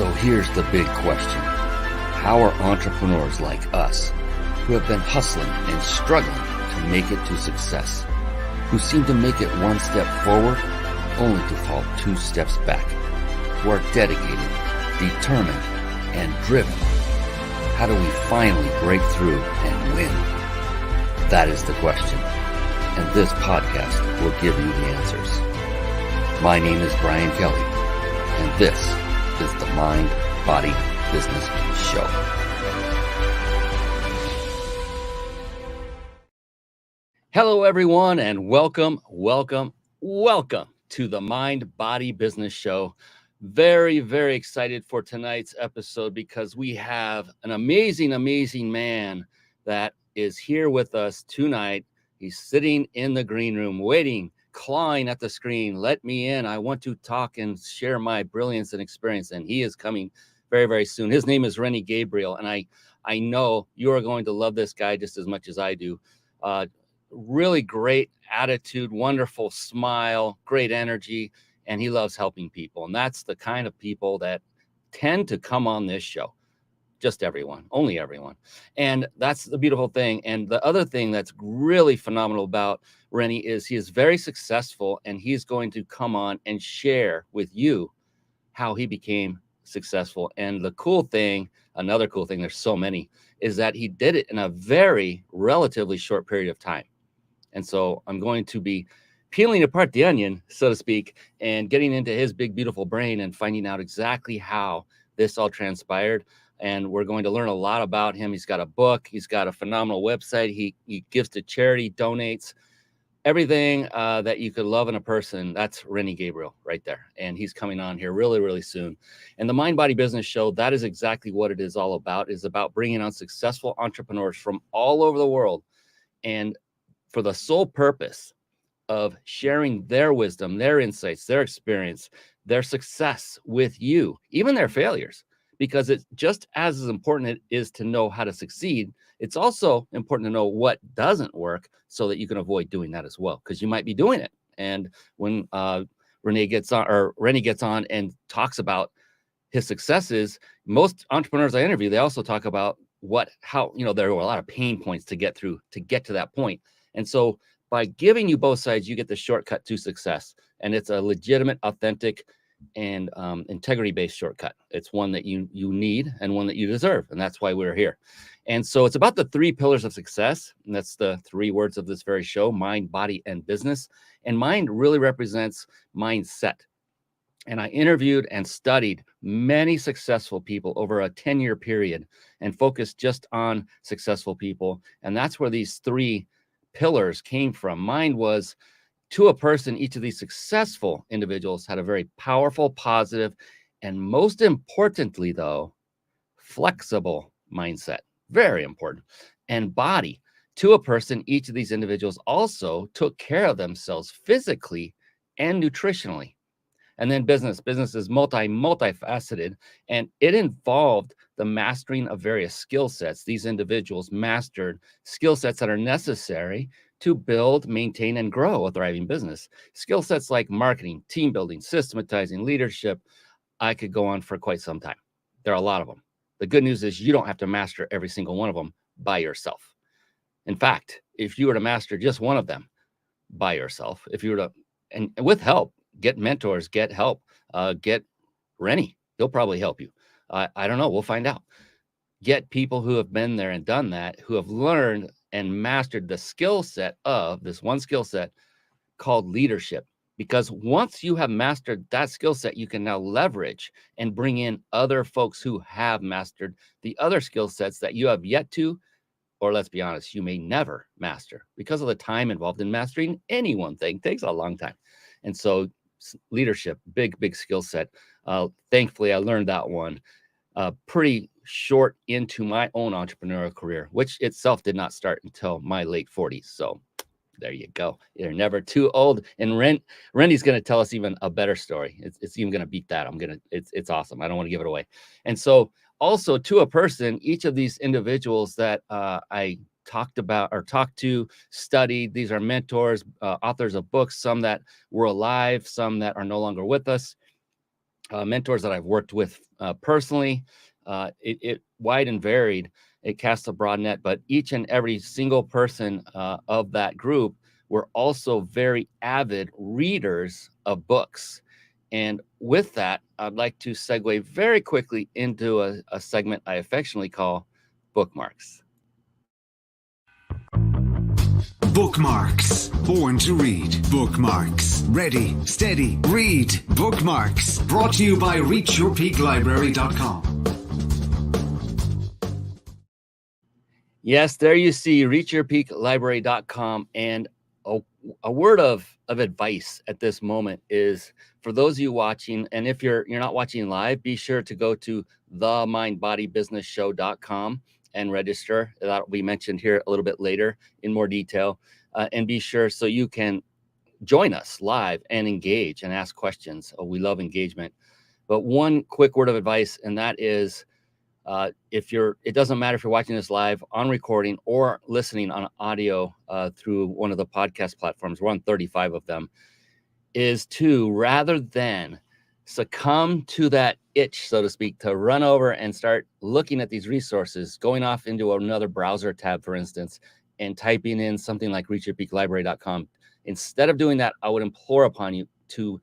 So here's the big question. How are entrepreneurs like us, who have been hustling and struggling to make it to success, who seem to make it one step forward only to fall two steps back, who are dedicated, determined, and driven? How do we finally break through and win? That is the question, and this podcast will give you the answers. My name is Brian Kelly, and this is the Mind, Body, Business Show. Hello, everyone, and welcome to the Mind, Body, Business Show. Very, very excited for tonight's episode because we have an amazing man that is here with us tonight. He's sitting in the green room waiting, clawing at the screen. Let me in. I want to talk and share my brilliance and experience. And he is coming very, very soon. His name is Rennie Gabriel. And I know you are going to love this guy just as much as I do. Really great attitude, wonderful smile, great energy. And he loves helping people. And that's the kind of people that tend to come on this show. Just everyone, only everyone. And that's the beautiful thing. And the other thing that's really phenomenal about Rennie is he is very successful, and he's going to come on and share with you how he became successful. And the cool thing, another cool thing, there's so many, is that he did it in a very relatively short period of time. And so I'm going to be peeling apart the onion, so to speak, and getting into his big, beautiful brain and finding out exactly how this all transpired. And we're going to learn a lot about him. He's got a book. He's got a phenomenal website. He gives to charity, donates, everything that you could love in a person. That's Rennie Gabriel right there. And he's coming on here really, really soon. And the Mind, Body, Business Show, that is exactly what it is all about. It's about bringing on successful entrepreneurs from all over the world, and for the sole purpose of sharing their wisdom, their insights, their experience, their success with you, even their failures. Because it's just as important it is to know how to succeed, it's also important to know what doesn't work so that you can avoid doing that as well, because you might be doing it. And when Rennie gets on and talks about his successes, most entrepreneurs I interview, they also talk about how there were a lot of pain points to get through to get to that point. And so by giving you both sides, you get the shortcut to success. And it's a legitimate, authentic, and integrity-based shortcut. It's one that you need and one that you deserve. And that's why we're here. And so it's about the three pillars of success. And that's the three words of this very show: mind, body, and business. And mind really represents mindset. And I interviewed and studied many successful people over a 10-year period and focused just on successful people. And that's where these three pillars came from. Mind was, to a person, each of these successful individuals had a very powerful, positive, and most importantly, though, flexible mindset. Very important. And body, to a person, each of these individuals also took care of themselves physically and nutritionally. And then business is multifaceted, and it involved the mastering of various skill sets. These individuals mastered skill sets that are necessary to build, maintain, and grow a thriving business. Skill sets like marketing, team building, systematizing, leadership. I could go on for quite some time. There are a lot of them. The good news is you don't have to master every single one of them by yourself. In fact, if you were to master just one of them by yourself, if you were to, and with help, get mentors, get help, get Rennie. He'll probably help you. I don't know. We'll find out. Get people who have been there and done that, who have learned and mastered the skill set of this one skill set called leadership. Because once you have mastered that skill set, you can now leverage and bring in other folks who have mastered the other skill sets that you have yet to, or let's be honest, you may never master, because of the time involved in mastering any one thing. It takes a long time. And so leadership, big skill set. Thankfully, I learned that one pretty short into my own entrepreneurial career, which itself did not start until my late 40s. So there you go. You're never too old. And Rennie's going to tell us even a better story. It's even going to beat that. It's awesome. I don't want to give it away. And so also, to a person, each of these individuals that I talked to, studied, these are mentors, authors of books, some that were alive, some that are no longer with us. mentors that I've worked with personally. It wide and varied. It casts a broad net, but each and every single person of that group were also very avid readers of books. And with that, I'd like to segue very quickly into a segment I affectionately call Bookmarks. Bookmarks. Born to read. Bookmarks. Ready, steady, read. Bookmarks. Brought to you by reachyourpeaklibrary.com. Yes, there you see reachyourpeaklibrary.com. And a word of advice at this moment is for those of you watching, and if you're not watching live, be sure to go to themindbodybusinessshow.com and register. That'll be mentioned here a little bit later in more detail. And be sure so you can join us live and engage and ask questions. We love engagement. But one quick word of advice, and that is, it doesn't matter if you're watching this live on recording or listening on audio through one of the podcast platforms, we're on 35 of them, is to, rather than succumb to that itch, so to speak, to run over and start looking at these resources, going off into another browser tab, for instance, and typing in something like reachyourpeaklibrary.com. Instead of doing that, I would implore upon you to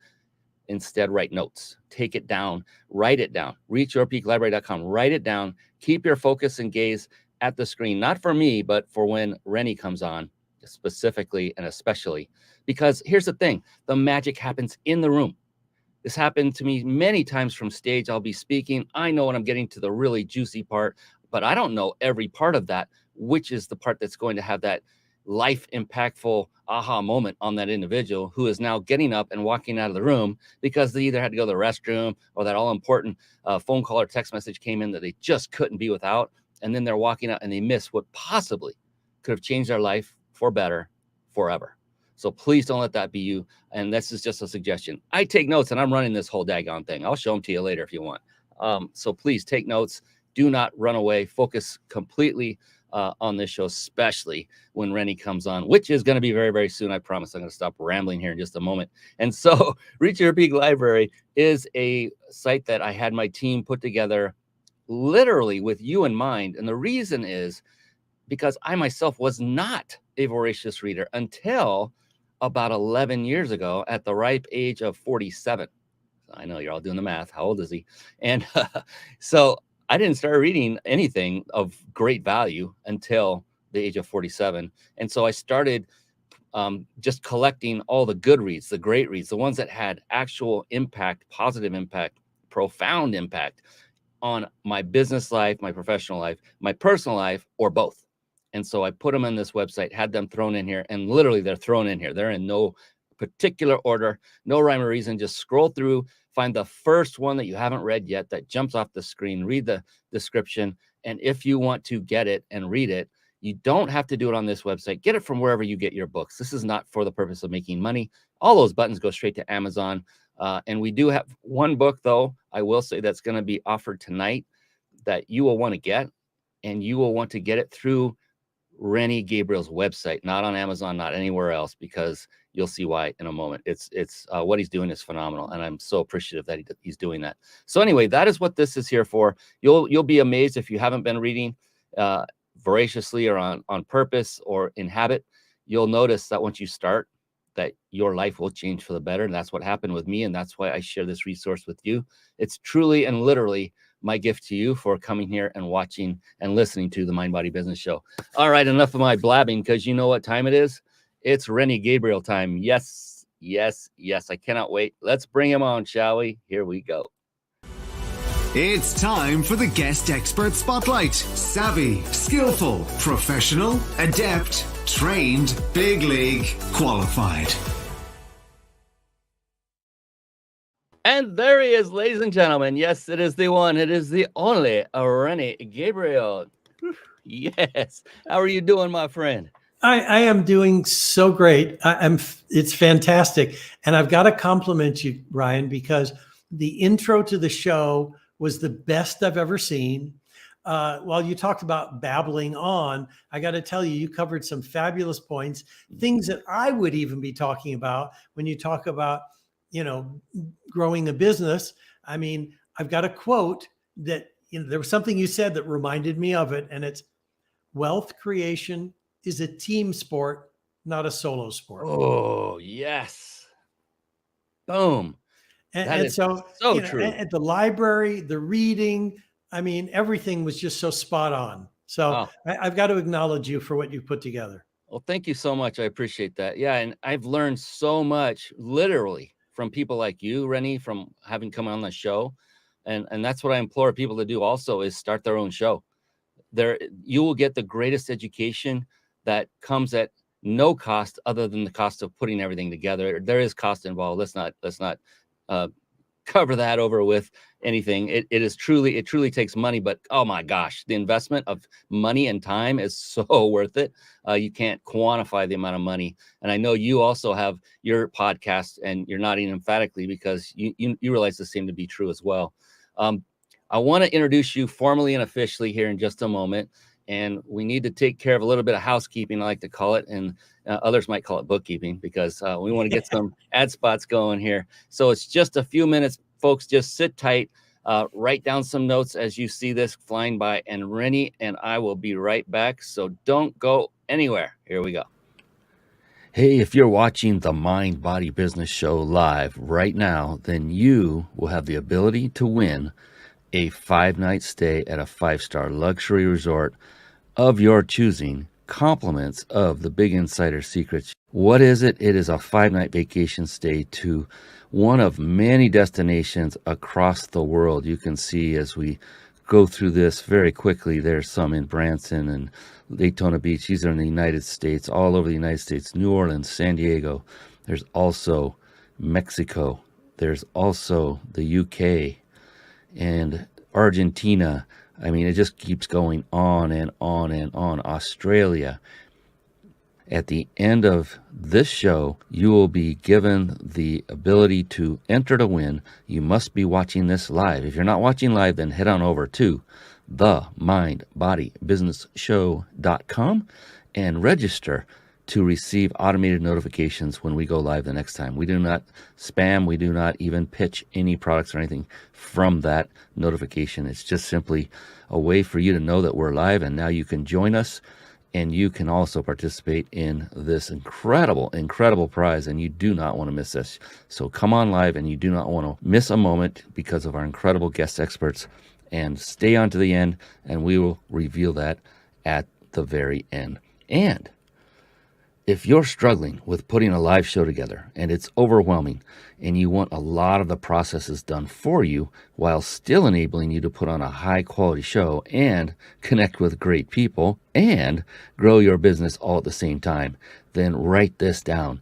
instead write notes, take it down, write it down, reachyourpeaklibrary.com, write it down, keep your focus and gaze at the screen, not for me, but for when Rennie comes on specifically and especially, because here's the thing, the magic happens in the room. This happened to me many times from stage. I'll be speaking. I know when I'm getting to the really juicy part, but I don't know every part of that, which is the part that's going to have that life impactful aha moment on that individual who is now getting up and walking out of the room because they either had to go to the restroom or that all important phone call or text message came in that they just couldn't be without. And then they're walking out and they miss what possibly could have changed their life for better forever. So please don't let that be you. And this is just a suggestion. I take notes and I'm running this whole daggone thing. I'll show them to you later if you want. So please take notes. Do not run away. Focus completely on this show, especially when Rennie comes on, which is going to be very, very soon. I promise. I'm going to stop rambling here in just a moment. And so Reach Your Peak Library is a site that I had my team put together literally with you in mind. And the reason is because I myself was not a voracious reader until about 11 years ago at the ripe age of 47. I know you're all doing the math. How old is he? And so I didn't start reading anything of great value until the age of 47. And so I started just collecting all the good reads, the great reads, the ones that had actual impact, positive impact, profound impact on my business life, my professional life, my personal life, or both. And so I put them in this website, had them thrown in here, and literally they're thrown in here. They're in no particular order, no rhyme or reason. Just scroll through, find the first one that you haven't read yet that jumps off the screen, read the description. And if you want to get it and read it, you don't have to do it on this website. Get it from wherever you get your books. This is not for the purpose of making money. All those buttons go straight to Amazon. And we do have one book, though, I will say, that's going to be offered tonight that you will want to get. And you will want to get it through Rennie Gabriel's website, not on Amazon, not anywhere else, because you'll see why in a moment. It's what he's doing is phenomenal, and I'm so appreciative that he's doing that. So anyway, that is what this is here for. You'll be amazed if you haven't been reading voraciously or on purpose or in habit. You'll notice that once you start, that your life will change for the better, and that's what happened with me, and that's why I share this resource with you. It's truly and literally my gift to you for coming here and watching and listening to the Mind Body Business Show. All right, enough of my blabbing, because you know what time it is. It's Rennie Gabriel time. Yes, yes, yes. I cannot wait. Let's bring him on, shall we? Here we go. It's time for the Guest Expert Spotlight. Savvy, skillful, professional, adept, trained, big league, qualified. And there he is, ladies and gentlemen. Yes, it is the one. It is the only Rennie Gabriel. Yes. How are you doing, my friend? I am doing so great. It's fantastic. And I've got to compliment you, Ryan, because the intro to the show was the best I've ever seen. While you talked about babbling on, I got to tell you, you covered some fabulous points, things that I would even be talking about when you talk about, growing a business. I mean, I've got a quote that there was something you said that reminded me of it, and it's wealth creation is a team sport, not a solo sport. Oh, yes. Boom. That And is so, so true. at the library, the reading, I mean, everything was just so spot on. So Oh, I've got to acknowledge you for what you put together. well, thank you so much. I appreciate that. Yeah, and I've learned so much literally from people like you, Rennie, from having come on the show. And that's what I implore people to do also is start their own show. There you will get the greatest education that comes at no cost other than the cost of putting everything together. There is cost involved. Let's not uh, cover that over with anything. It truly takes money, but oh my gosh, the investment of money and time is so worth it. You can't quantify the amount of money. And I know you also have your podcast, and you're nodding emphatically because you realize this seemed to be true as well. Um, I want to introduce you formally and officially here in just a moment. And we need to take care of a little bit of housekeeping, I like to call it. And others might call it bookkeeping, because we want to get some ad spots going here. So it's just a few minutes, folks. Just sit tight, write down some notes as you see this flying by. And Rennie and I will be right back. So don't go anywhere. Here we go. Hey, if you're watching the Mind Body Business Show live right now, then you will have the ability to win a 5-night stay at a 5-star luxury resort of your choosing, compliments of the Big Insider Secrets. What is it? It is a 5-night vacation stay to one of many destinations across the world. You can see as we go through this very quickly, there's some in Branson and Daytona Beach. These are in the United States, all over the United States, New Orleans, San Diego. There's also Mexico. There's also the UK and Argentina. I mean, it just keeps going on and on and on. Australia. At the end of this show, you will be given the ability to enter to win. You must be watching this live. If you're not watching live, then head on over to themindbodybusinessshow.com and register to receive automated notifications when we go live the next time. We do not spam. We do not even pitch any products or anything from that notification. It's just simply a way for you to know that we're live, and now you can join us, and you can also participate in this incredible, incredible prize, and you do not want to miss this. So come on live, and you do not want to miss a moment because of our incredible guest experts, and stay on to the end, and we will reveal that at the very end. And if you're struggling with putting a live show together and it's overwhelming and you want a lot of the processes done for you while still enabling you to put on a high quality show and connect with great people and grow your business all at the same time, then write this down: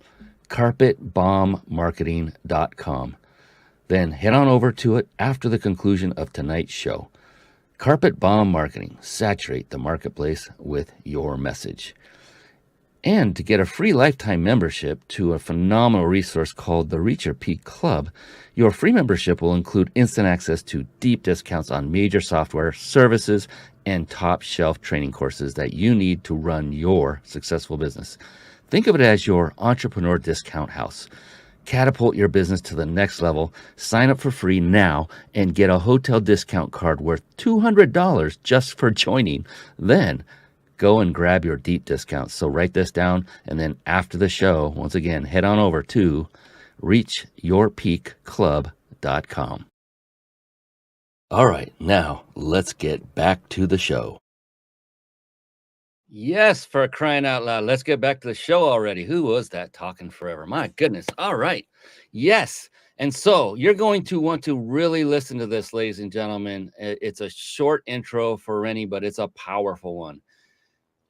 carpetbombmarketing.com. Then head on over to it after the conclusion of tonight's show. Carpet Bomb Marketing. Saturate the marketplace with your message. And to get a free lifetime membership to a phenomenal resource called the Reach Your Peak Club, your free membership will include instant access to deep discounts on major software, services, and top shelf training courses that you need to run your successful business. Think of it as your entrepreneur discount house. Catapult your business to the next level. Sign up for free now and get a hotel discount card worth $200 just for joining. Then go and grab your deep discounts. So write this down, and then after the show, once again, head on over to reachyourpeakclub.com. All right, now let's get back to the show. Yes, for crying out loud. Let's get back to the show already. Who was that talking forever? My goodness. All right. Yes. And so you're going to want to really listen to this, ladies and gentlemen. It's a short intro for Rennie, but it's a powerful one.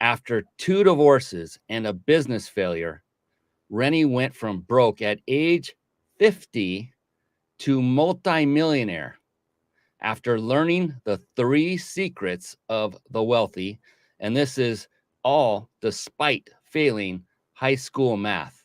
After 2 divorces and a business failure, Rennie went from broke at age 50 to multi-millionaire after learning the 3 secrets of the wealthy. And this is all despite failing high school math.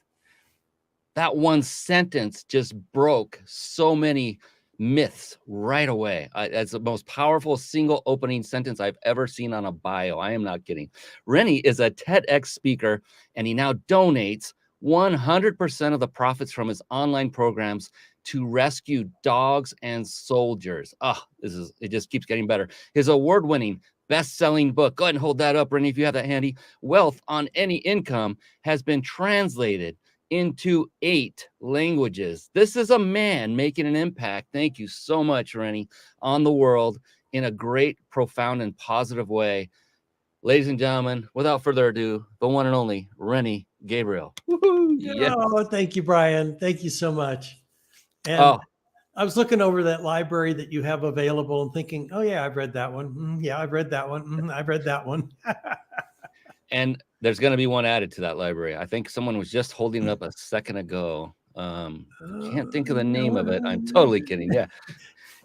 That one sentence just broke so many myths right away. That's the most powerful single opening sentence I've ever seen on a bio. I am not kidding. Rennie is a TEDx speaker, and he now donates 100% of the profits from his online programs to rescue dogs and soldiers. It just keeps getting better. His award-winning best-selling book, go ahead and hold that up, Rennie, if you have that handy, Wealth on Any Income, has been translated into 8 languages. This is a man making an impact, thank you so much, Rennie, on the world in a great, profound, and positive way. Ladies and gentlemen, without further ado, the one and only Rennie Gabriel. Woo-hoo, yes. Oh, thank you, Brian. Thank you so much. And I was looking over that library that you have available and thinking, oh yeah, I've read that one. Yeah, I've read that one. I've read that one. And there's going to be one added to that library. I think someone was just holding it up a second ago. Can't think of the name of it. I'm totally kidding. Yeah.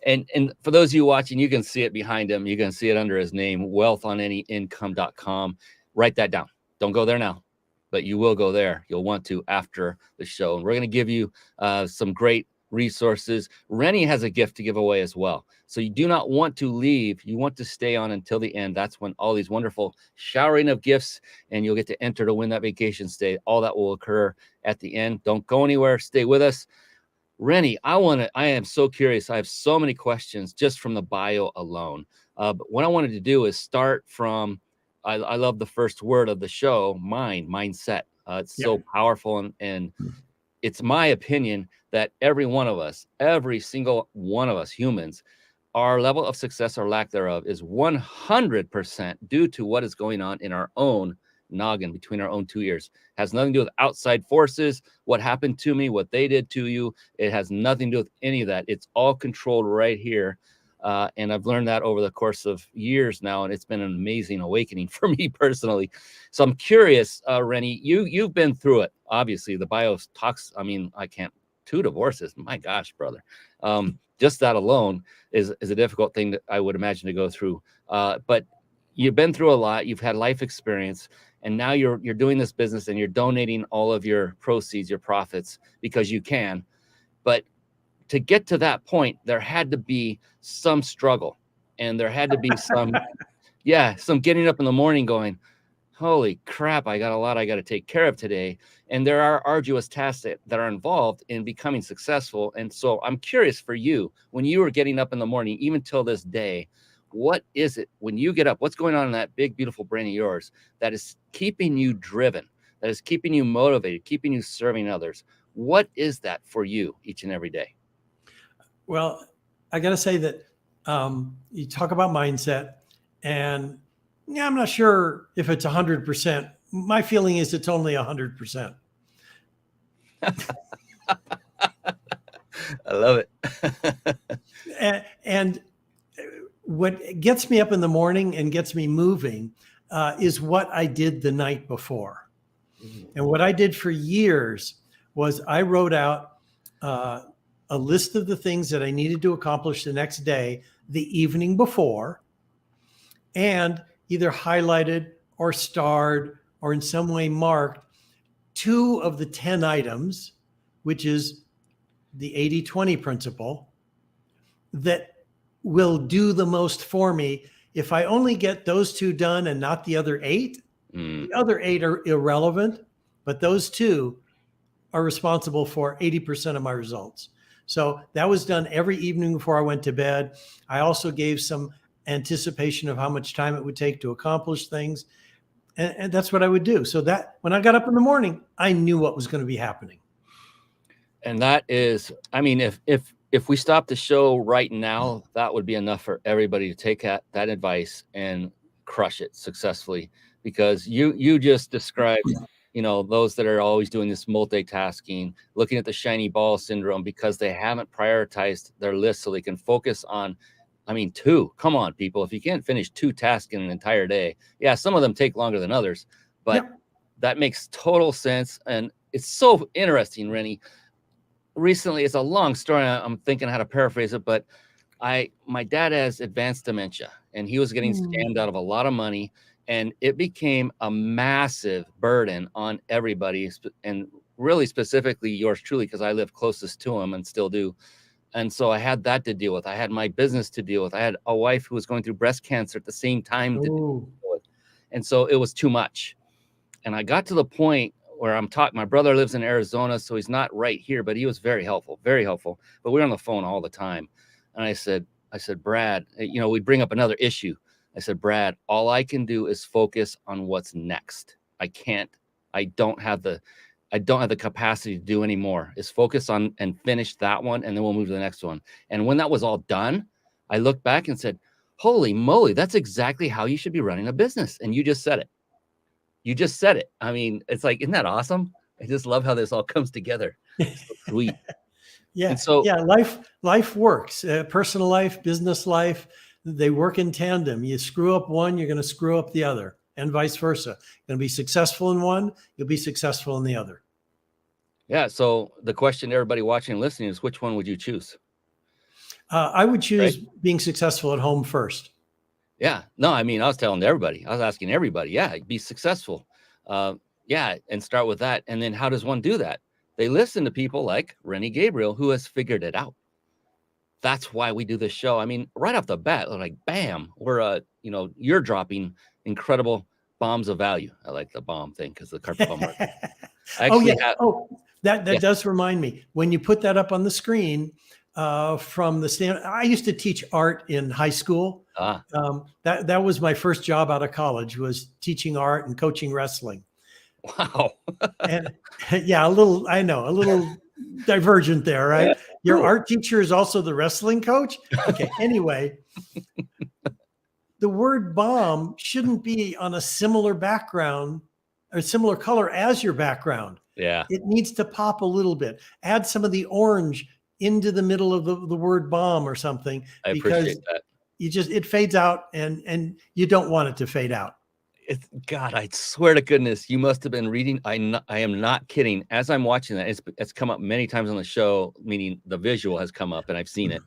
And for those of you watching, you can see it behind him. You can see it under his name, wealthonanyincome.com. Write that down. Don't go there now, but you will go there. You'll want to after the show. And we're going to give you some great resources. Rennie has a gift to give away as well. So you do not want to leave. You want to stay on until the end. That's when all these wonderful showering of gifts, and you'll get to enter to win that vacation stay. All that will occur at the end. Don't go anywhere. Stay with us. Rennie, I am so curious. I have so many questions just from the bio alone. But what I wanted to do is start from, I love the first word of the show, mindset. It's so powerful. And it's my opinion that every one of us, every single one of us humans, our level of success or lack thereof is 100% due to what is going on in our own noggin, between our own 2 ears. Has nothing to do with outside forces, what happened to me, what they did to you. It has nothing to do with any of that. It's all controlled right here. And I've learned that over the course of years now, and it's been an amazing awakening for me personally. So I'm curious, Rennie, you've been through it. Obviously, the bio talks, I mean, 2 divorces. My gosh, brother. Just that alone is a difficult thing that I would imagine to go through. But you've been through a lot. You've had life experience, and now you're doing this business and you're donating all of your proceeds, your profits, because you can. But to get to that point, there had to be some struggle, and there had to be some getting up in the morning going, holy crap, I got a lot I got to take care of today. And there are arduous tasks that are involved in becoming successful. And so I'm curious for you, when you were getting up in the morning, even till this day, what is it when you get up? What's going on in that big, beautiful brain of yours that is keeping you driven, that is keeping you motivated, keeping you serving others? What is that for you each and every day? Well, I got to say that you talk about mindset, and I'm not sure if it's 100%. My feeling is it's only 100%. I love it. And what gets me up in the morning and gets me moving is what I did the night before. And what I did for years was I wrote out a list of the things that I needed to accomplish the next day, the evening before, and either highlighted or starred or in some way marked 2 of the 10 items, which is the 80-20 principle, that will do the most for me. If I only get those 2 done and not the other 8, the other 8 are irrelevant, but those 2 are responsible for 80% of my results. So that was done every evening before I went to bed. I also gave some anticipation of how much time it would take to accomplish things. And that's what I would do. So that when I got up in the morning, I knew what was going to be happening. And that is, I mean, if we stop the show right now, that would be enough for everybody to take that advice and crush it successfully, because you just described, those that are always doing this multitasking, looking at the shiny ball syndrome because they haven't prioritized their list so they can focus on, 2. Come on, people. If you can't finish 2 tasks in an entire day, some of them take longer than others, but that makes total sense. And it's so interesting, Rennie. Recently, it's a long story. I'm thinking how to paraphrase it, but my dad has advanced dementia, and he was getting scammed out of a lot of money, and it became a massive burden on everybody, and really specifically yours truly, because I live closest to him and still do. And so I had that to deal with. I had my business to deal with. I had a wife who was going through breast cancer at the same time to deal with. And so it was too much. And I got to the point where I'm talking. My brother lives in Arizona, so he's not right here, but he was very helpful, very helpful. But we're on the phone all the time. And I said, Brad, we'd bring up another issue. I said, Brad, all I can do is focus on what's next. I don't have the capacity to do any more. Is focus on and finish that one, and then we'll move to the next one. And when that was all done, I looked back and said, holy moly, that's exactly how you should be running a business. And you just said it. I mean, it's like, isn't that awesome? I just love how this all comes together. It's so sweet. Yeah. And so life works. Personal life, business life, they work in tandem. You screw up one, you're going to screw up the other, and vice versa. You're going to be successful in one, you'll be successful in the other. Yeah. So the question to everybody watching and listening is, which one would you choose? I would choose being successful at home first. Yeah. No, I mean, I was telling everybody, I was asking everybody, be successful. And start with that. And then how does one do that? They listen to people like Rennie Gabriel, who has figured it out. That's why we do this show. I mean, right off the bat, like, bam, we're, you're dropping incredible bombs of value. I like the bomb thing because the carpet bomb. That does remind me. When you put that up on the screen, from the stand, I used to teach art in high school. That was my first job out of college, was teaching art and coaching wrestling. Wow. And a little divergent there, right? Your art teacher is also the wrestling coach. Okay. Anyway, the word bomb shouldn't be on a similar background or similar color as your background. Yeah. It needs to pop a little bit. Add some of the orange into the middle of the word bomb or something. I appreciate that. It fades out and you don't want it to fade out. God, I swear to goodness, you must have been reading. I am not kidding. As I'm watching that, it's come up many times on the show, meaning the visual has come up and I've seen it.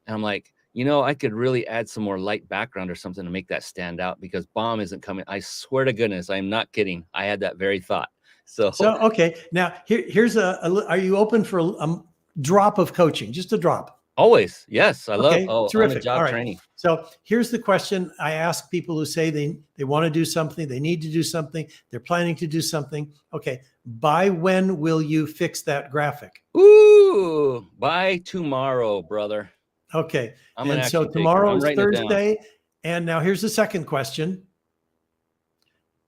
And I'm like, I could really add some more light background or something to make that stand out, because bomb isn't coming. I swear to goodness, I'm not kidding. I had that very thought. So okay. Now here's are you open for a drop of coaching? Just a drop. Always. Yes. I love terrific. on-the-job All right. training. So here's the question I ask people who say they want to do something, they need to do something, they're planning to do something. Okay. By when will you fix that graphic? Ooh, by tomorrow, brother. Okay. And so tomorrow is Thursday. And now here's the second question.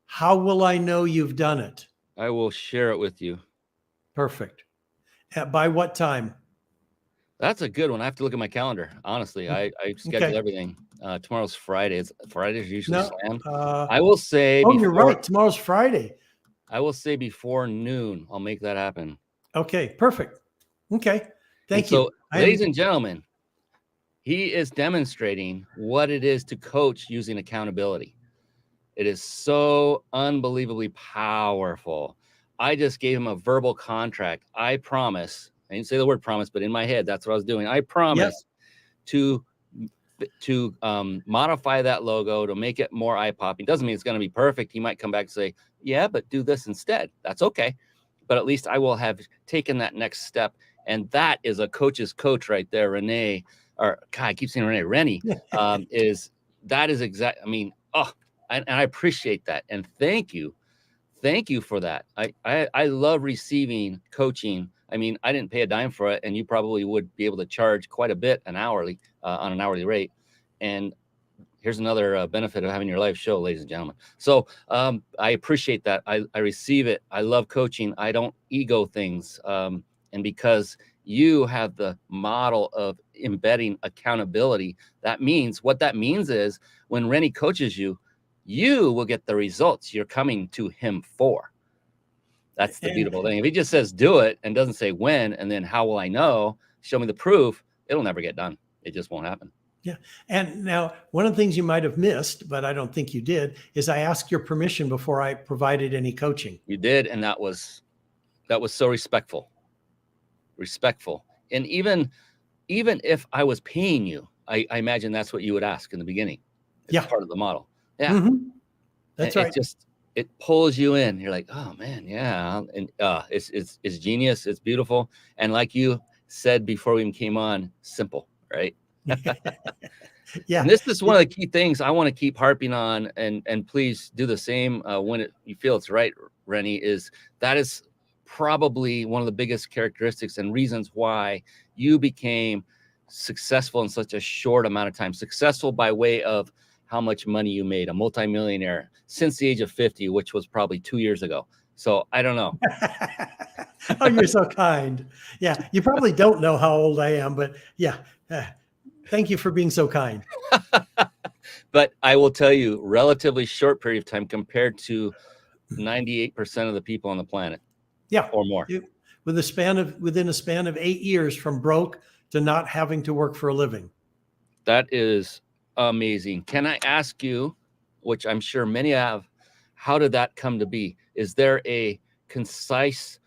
How will I know you've done it? I will share it with you. Perfect. By what time? That's a good one. I have to look at my calendar. Honestly, I schedule everything. Tomorrow's Friday. Friday's usually slammed. I will say. Oh, you're right. Tomorrow's Friday. I will say before noon. I'll make that happen. Okay, perfect. Okay, thank you. So, ladies and gentlemen, he is demonstrating what it is to coach using accountability. It is so unbelievably powerful. I just gave him a verbal contract. I promise. I didn't say the word promise, but in my head, that's what I was doing. I promise to modify that logo to make it more eye-popping. Doesn't mean it's going to be perfect. He might come back and say, yeah, but do this instead. That's okay. But at least I will have taken that next step. And that is a coach's coach right there, Rennie. Or God, I keep saying Rennie. That is exact. I mean, and I appreciate that. And thank you for that. I love receiving coaching. I mean, I didn't pay a dime for it, and you probably would be able to charge quite a bit on an hourly rate. And here's another benefit of having your live show, ladies and gentlemen. So I appreciate that. I receive it. I love coaching. I don't ego things. And because you have the model of embedding accountability, what that means is when Rennie coaches you, you will get the results you're coming to him for. That's the beautiful thing. If he just says do it and doesn't say when, and then how will I know? Show me the proof. It'll never get done. It just won't happen. Yeah. And now one of the things you might have missed, but I don't think you did, is I asked your permission before I provided any coaching. You did. And that was so respectful. And even if I was paying you, I imagine that's what you would ask in the beginning. It's part of the model. Yeah. Mm-hmm. That's right. It pulls you in. You're like, oh man, yeah. And it's genius. It's beautiful. And like you said before we even came on, simple, right? Yeah. And this is one of the key things I want to keep harping on, and please do the same when you feel it's right, Rennie, is that is probably one of the biggest characteristics and reasons why you became successful in such a short amount of time. Successful by way of how much money you made, a multimillionaire since the age of 50, which was probably 2 years ago. So I don't know. Oh, you're so kind. Yeah, you probably don't know how old I am, but yeah, thank you for being so kind. But I will tell you, relatively short period of time compared to 98% of the people on the planet. Yeah, or more. Within a span of 8 years, from broke to not having to work for a living. That is amazing. Can I ask you, which I'm sure many have, how did that come to be? Is there a concise,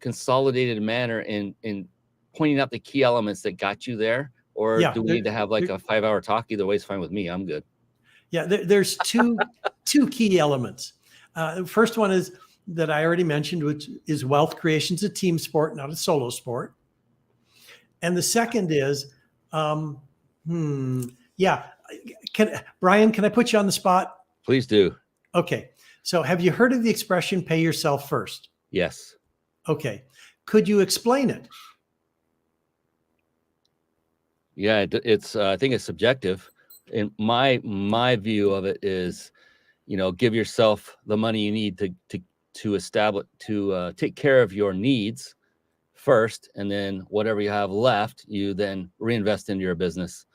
consolidated manner in pointing out the key elements that got you there? Or do we need to have like a 5-hour talk? Either way is fine with me. I'm good. Yeah, there's two key elements. The first one is that I already mentioned, which is wealth creation is a team sport, not a solo sport. And the second is, Brian, can I put you on the spot? Please do. Okay. So have you heard of the expression, pay yourself first? Yes. Okay. Could you explain it? Yeah, it's I think it's subjective. And my view of it is, give yourself the money you need to establish, to take care of your needs first, and then whatever you have left, you then reinvest into your business.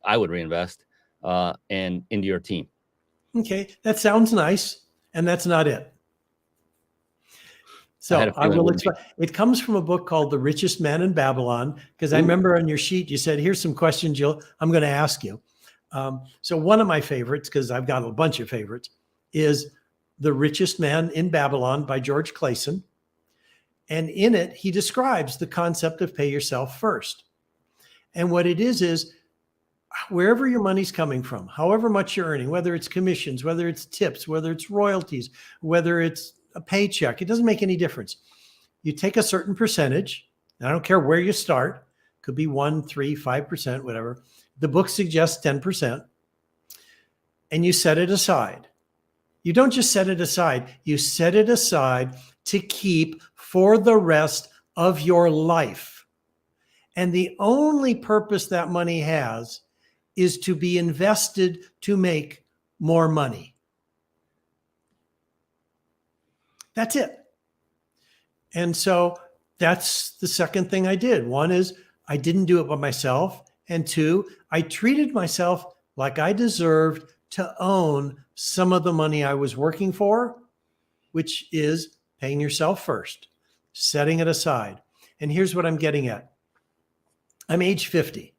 I would reinvest and into your team. Okay, that sounds nice, and that's not it. So I will explain. It comes from a book called The Richest Man in Babylon, because I remember on your sheet you said, here's some questions I'm going to ask you. So one of my favorites, because I've got a bunch of favorites, is The Richest Man in Babylon by George Clason. And in it, he describes the concept of pay yourself first. And what it is wherever your money's coming from, however much you're earning, whether it's commissions, whether it's tips, whether it's royalties, whether it's a paycheck, it doesn't make any difference. You take a certain percentage, and I don't care where you start, could be 1%, 3%, 5%, whatever. The book suggests 10%, and you set it aside. You don't just set it aside, you set it aside to keep for the rest of your life. And the only purpose that money has is to be invested to make more money. That's it. And so that's the second thing I did. One is I didn't do it by myself. And two, I treated myself like I deserved to own some of the money I was working for, which is paying yourself first, setting it aside. And here's what I'm getting at. I'm age 50.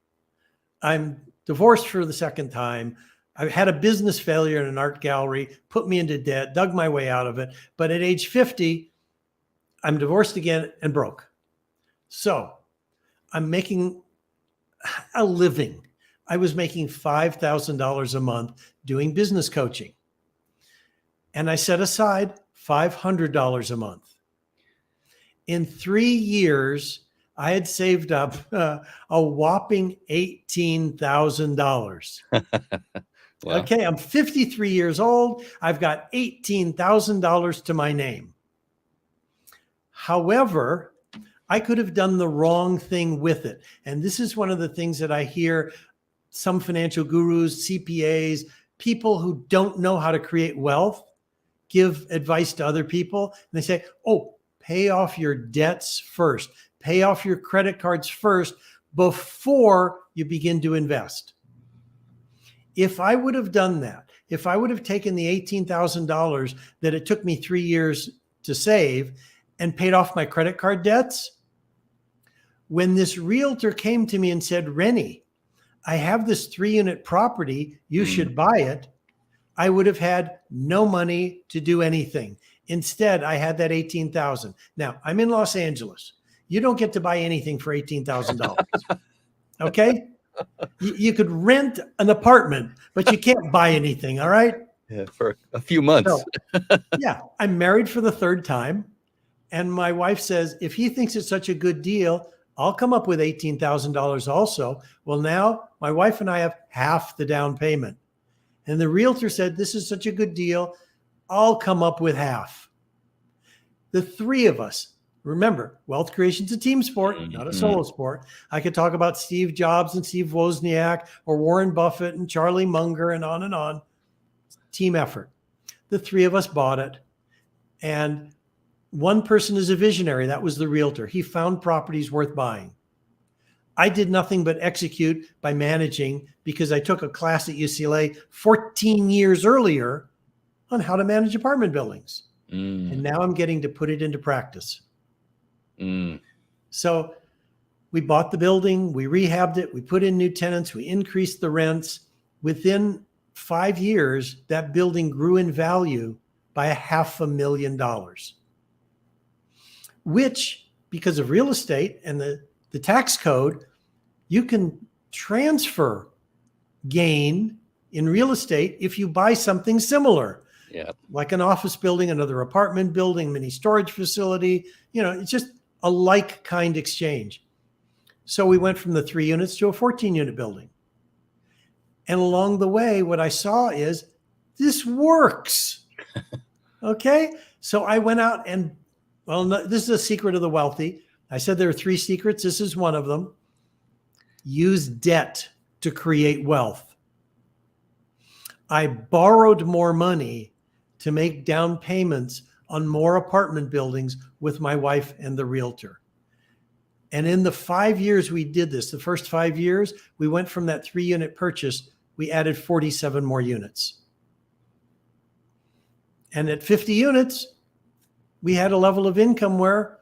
I'm divorced for the second time. I had a business failure in an art gallery, put me into debt, dug my way out of it. But at age 50, I'm divorced again and broke. So I'm making a living. I was making $5,000 a month doing business coaching. And I set aside $500 a month. In 3 years, I had saved up a whopping $18,000. Wow. Okay, I'm 53 years old. I've got $18,000 to my name. However, I could have done the wrong thing with it. And this is one of the things that I hear some financial gurus, CPAs, people who don't know how to create wealth give advice to other people. And they say, oh, pay off your debts first. Pay off your credit cards first before you begin to invest. If I would have done that, if I would have taken the $18,000 that it took me 3 years to save and paid off my credit card debts, when this realtor came to me and said, Rennie, I have this 3-unit property, you should buy it, I would have had no money to do anything. Instead, I had that $18,000. Now, I'm in Los Angeles. You don't get to buy anything for $18,000. Okay? You could rent an apartment, but you can't buy anything. All right? Yeah, for a few months. So, yeah, I'm married for the third time. And my wife says, if he thinks it's such a good deal, I'll come up with $18,000 also. Well, now my wife and I have half the down payment. And the realtor said, this is such a good deal, I'll come up with half. The three of us, remember, wealth creation's a team sport, not a solo sport. I could talk about Steve Jobs and Steve Wozniak or Warren Buffett and Charlie Munger and on and on. Team effort. The three of us bought it. And one person is a visionary. That was the realtor. He found properties worth buying. I did nothing but execute by managing because I took a class at UCLA 14 years earlier on how to manage apartment buildings. And now I'm getting to put it into practice. So we bought the building, we rehabbed it, we put in new tenants, we increased the rents. Within 5 years, that building grew in value by $500,000, which, because of real estate and the tax code, you can transfer gain in real estate if you buy something similar. Yeah. Like an office building, another apartment building, mini storage facility. It's just a like kind exchange. So we went from the 3 units to a 14 unit building. And along the way, what I saw is this works. Okay. So I went out and, this is a secret of the wealthy. I said there are 3 secrets. This is one of them. Use debt to create wealth. I borrowed more money to make down payments on more apartment buildings with my wife and the realtor. And in the 5 years we did this, the first 5 years, we went from that 3 unit purchase, we added 47 more units. And at 50 units, we had a level of income where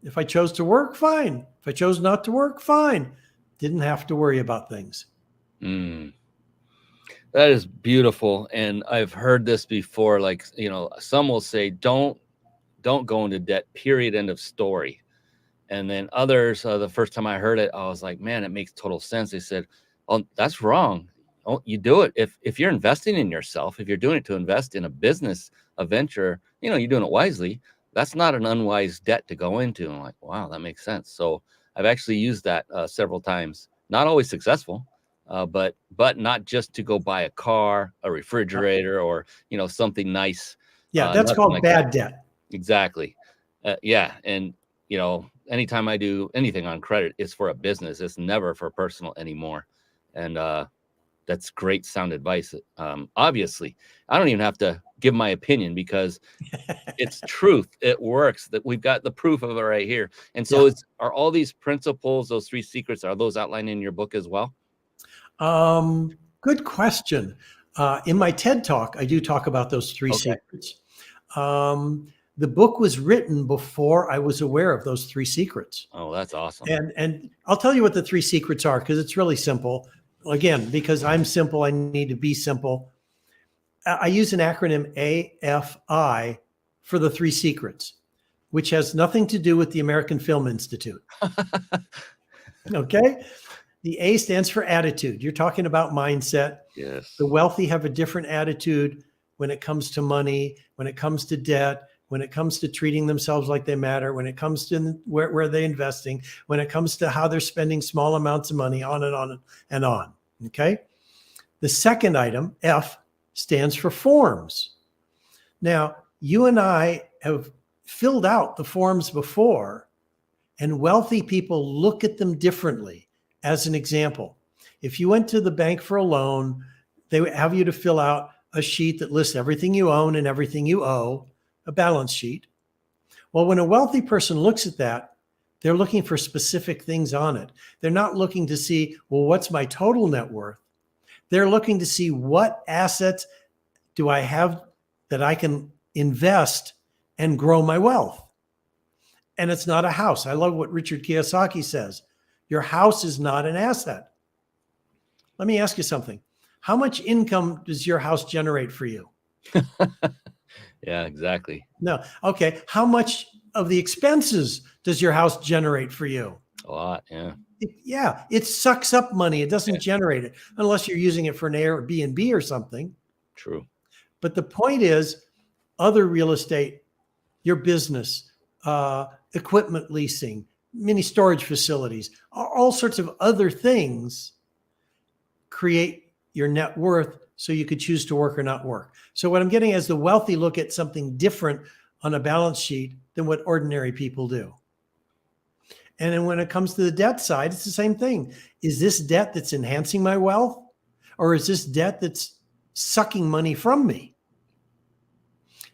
if I chose to work, fine. If I chose not to work, fine. Didn't have to worry about things. That is beautiful. And I've heard this before. Like, some will say, don't go into debt, period, end of story. And then others, the first time I heard it, I was like, man, it makes total sense. They said, oh, that's wrong. Oh, you do it. If you're investing in yourself, if you're doing it to invest in a business, a venture, you're doing it wisely. That's not an unwise debt to go into. I'm like, wow, that makes sense. So I've actually used that several times. Not always successful, but not just to go buy a car, a refrigerator, or something nice. Yeah, that's called like bad debt. Exactly. Yeah, and anytime I do anything on credit, it's for a business. It's never for personal anymore. And that's great sound advice. Obviously, I don't even have to give my opinion because it's truth. It works. That we've got the proof of it right here. And so, are all these principles, those 3 secrets, are those outlined in your book as well? Good question. In my TED talk, I do talk about those 3 secrets. The book was written before I was aware of those 3 secrets. Oh, that's awesome. And I'll tell you what the 3 secrets are because it's really simple. Again, because I'm simple, I need to be simple. I use an acronym AFI for the 3 secrets, which has nothing to do with the American Film Institute. Okay? The A stands for attitude. You're talking about mindset. Yes. The wealthy have a different attitude when it comes to money, when it comes to debt, when it comes to treating themselves like they matter, when it comes to where they're investing, when it comes to how they're spending small amounts of money, on and on and on. Okay. The second item, F, stands for forms. Now, you and I have filled out the forms before, and wealthy people look at them differently. As an example, if you went to the bank for a loan, they would have you to fill out a sheet that lists everything you own and everything you owe, a balance sheet. Well, when a wealthy person looks at that, they're looking for specific things on it. They're not looking to see, well, what's my total net worth? They're looking to see what assets do I have that I can invest and grow my wealth. And it's not a house. I love what Richard Kiyosaki says. Your house is not an asset. Let me ask you something. How much income does your house generate for you? Yeah, exactly. No. Okay. How much of the expenses does your house generate for you? A lot. Yeah. It sucks up money. It doesn't generate it unless you're using it for an Airbnb or something. True. But the point is, other real estate, your business, equipment leasing, mini storage facilities, all sorts of other things create your net worth so you could choose to work or not work. So what I'm getting is the wealthy look at something different on a balance sheet than what ordinary people do. And then when it comes to the debt side, it's the same thing. Is this debt that's enhancing my wealth, or is this debt that's sucking money from me?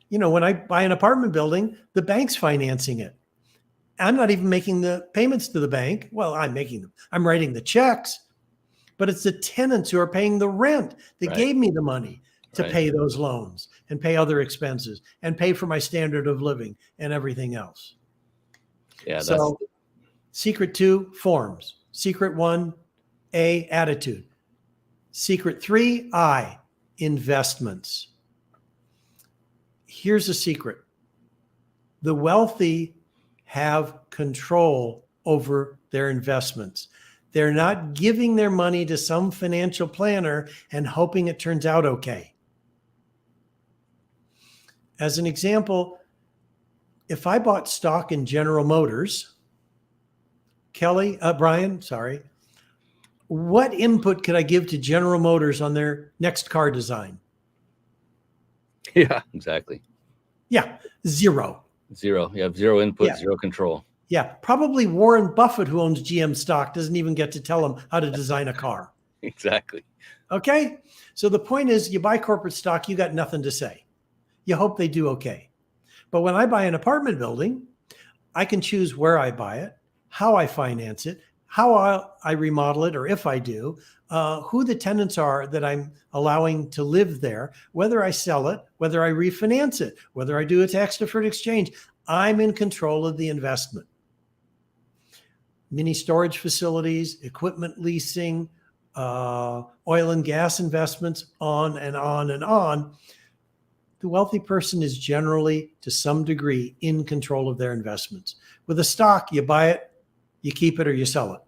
You know, when I buy an apartment building, the bank's financing it. I'm not even making the payments to the bank. Well, I'm making them. I'm writing the checks, but it's the tenants who are paying the rent that gave me the money to pay those loans and pay other expenses and pay for my standard of living and everything else. Yeah. So secret 2, forms. Secret 1, A, attitude. Secret 3, I, investments. Here's a secret. The wealthy have control over their investments. They're not giving their money to some financial planner and hoping it turns out okay. As an example, if I bought stock in General Motors, Brian, what input could I give to General Motors on their next car design? Yeah, exactly. Yeah, zero. Zero. You have zero input, zero control. Yeah, probably Warren Buffett, who owns GM stock, doesn't even get to tell them how to design a car. Exactly. Okay? So the point is, you buy corporate stock, you got nothing to say. You hope they do okay. But when I buy an apartment building, I can choose where I buy it, how I finance it, how I remodel it, or if I do, who the tenants are that I'm allowing to live there, whether I sell it, whether I refinance it, whether I do a tax-deferred exchange. I'm in control of the investment. Mini storage facilities, equipment leasing, oil and gas investments, on and on and on. The wealthy person is generally, to some degree, in control of their investments. With a stock, you buy it, you keep it, or you sell it.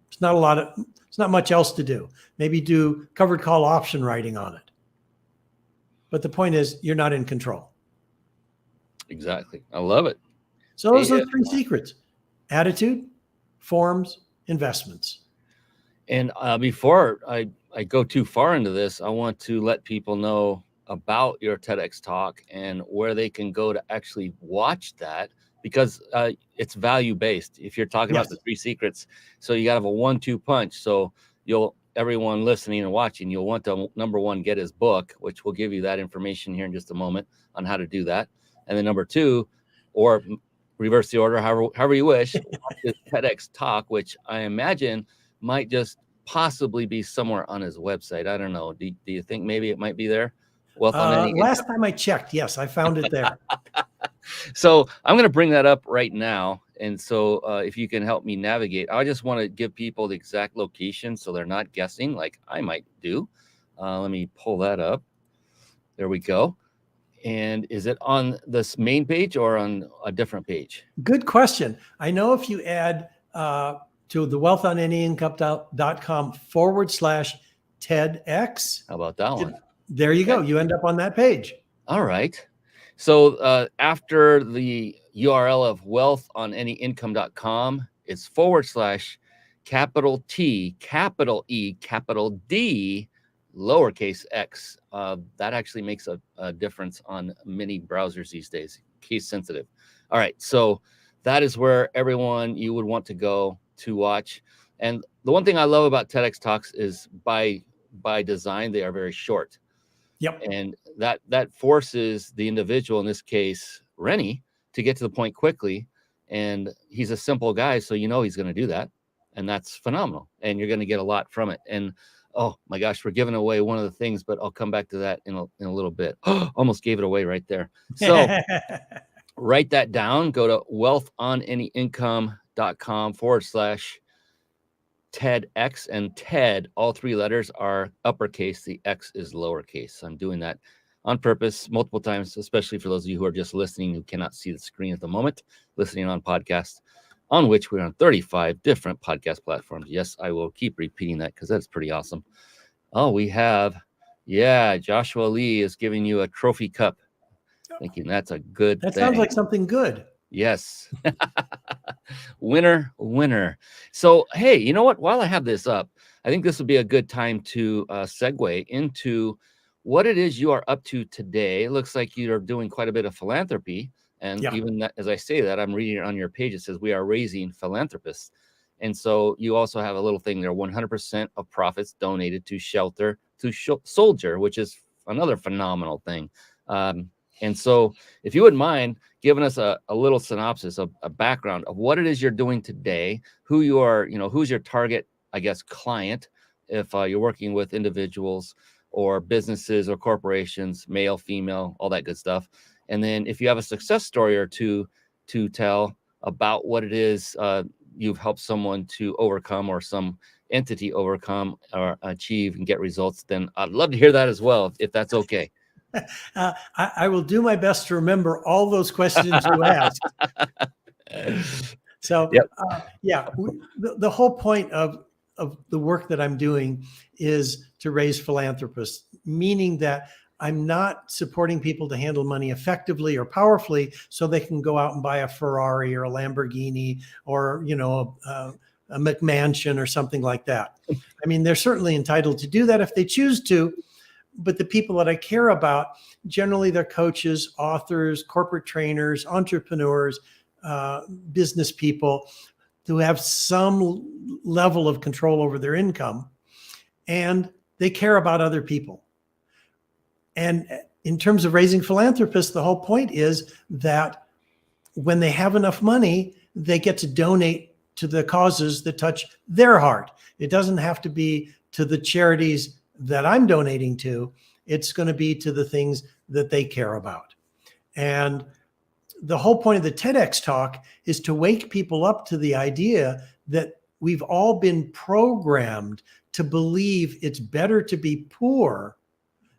It's not much else to do. Maybe do covered call option writing on it. But the point is, you're not in control. Exactly. I love it. So those are the 3 secrets: attitude, forms, investments. And before I go too far into this, I want to let people know about your TEDx talk and where they can go to actually watch that, because it's value-based. If you're talking about the 3 secrets, so you got to have a 1-2 punch. So everyone listening and watching, you'll want to, number 1, get his book, which will give you that information here in just a moment on how to do that. And then number 2, or reverse the order, however you wish, watch his TEDx talk, which I imagine might just possibly be somewhere on his website. I don't know. Do you think maybe it might be there? Last time I checked, yes, I found it there. So I'm going to bring that up right now. And so if you can help me navigate, I just want to give people the exact location so they're not guessing like I might do. Let me pull that up. There we go. And is it on this main page or on a different page? Good question. I know if you add to the wealthonanyincome.com/TEDx. How about that one? There you go. You end up on that page. All right. So after the URL of wealthonanyincome.com, it's /T, capital E, capital D, lowercase x. That actually makes a difference on many browsers these days, case sensitive. All right. So that is where everyone you would want to go to watch. And the one thing I love about TEDx Talks is by design, they are very short. Yep. And that forces the individual, in this case, Rennie, to get to the point quickly. And he's a simple guy, so he's going to do that. And that's phenomenal. And you're going to get a lot from it. And oh my gosh, we're giving away one of the things, but I'll come back to that in a little bit. Almost gave it away right there. So write that down. Go to wealthonanyincome.com /TEDx, and TED, all 3 letters are uppercase. The X is lowercase. I'm doing that on purpose multiple times, especially for those of you who are just listening, who cannot see the screen at the moment, listening on podcasts, on which we're on 35 different podcast platforms. Yes, I will keep repeating that because that's pretty awesome. Oh, we have, Joshua Lee is giving you a trophy cup. Thinking that's a good thing. That sounds like something good. Yes. Winner. So, hey, you know what? While I have this up, I think this would be a good time to segue into what it is you are up to today. It looks like you're doing quite a bit of philanthropy And Yeah. even that, as I say that, I'm reading it on your page. It says we are raising philanthropists. And so you also have a little thing there, 100% of profits donated to Shelter to Soldier, which is another phenomenal thing. And so if you wouldn't mind giving us a little synopsis of a background of what it is you're doing today, who you are, who's your target, I guess, client, if you're working with individuals or businesses or corporations, male, female, all that good stuff. And then if you have a success story or two to tell about what it is you've helped someone to overcome or some entity overcome or achieve and get results, then I'd love to hear that as well, if that's okay. I will do my best to remember all those questions you asked. So, Yep. The whole point of the work that I'm doing is to raise philanthropists, meaning that I'm not supporting people to handle money effectively or powerfully so they can go out and buy a Ferrari or a Lamborghini or, a McMansion or something like that. I mean, they're certainly entitled to do that if they choose to, but the people that I care about, generally they're coaches, authors, corporate trainers, entrepreneurs, business people who have some level of control over their income, and they care about other people. And in terms of raising philanthropists, the whole point is that when they have enough money, they get to donate to the causes that touch their heart. It doesn't have to be to the charities that I'm donating to. It's going to be to the things that they care about. And the whole point of the TEDx talk is to wake people up to the idea that we've all been programmed to believe it's better to be poor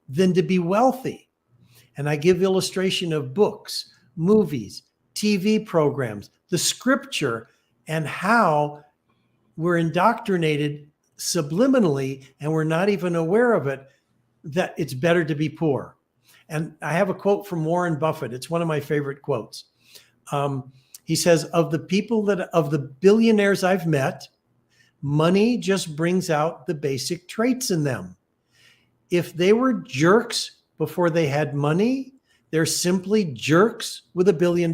than to be wealthy. And I give illustration of books, movies, TV programs, the scripture, and how we're indoctrinated subliminally, and we're not even aware of it, that it's better to be poor. And I have a quote from Warren Buffett. It's one of my favorite quotes. He says, of the billionaires I've met, money just brings out the basic traits in them. If they were jerks before they had money, they're simply jerks with $1 billion.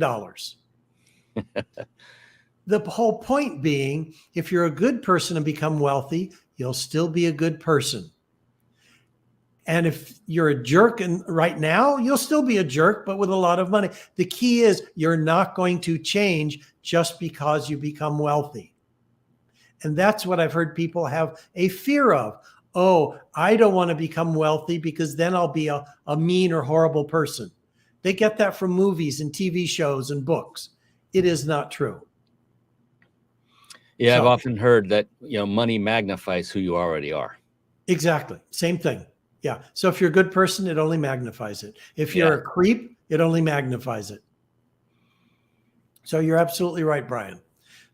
The whole point being, if you're a good person and become wealthy, you'll still be a good person. And if you're a jerk right now, you'll still be a jerk, but with a lot of money. The key is you're not going to change just because you become wealthy. And that's what I've heard people have a fear of. Oh, I don't want to become wealthy because then I'll be a mean or horrible person. They get that from movies and TV shows and books. It is not true. Yeah, I've often heard that, money magnifies who you already are. Exactly. Same thing. Yeah. So if you're a good person, it only magnifies it. If you're a creep, it only magnifies it. So you're absolutely right, Brian.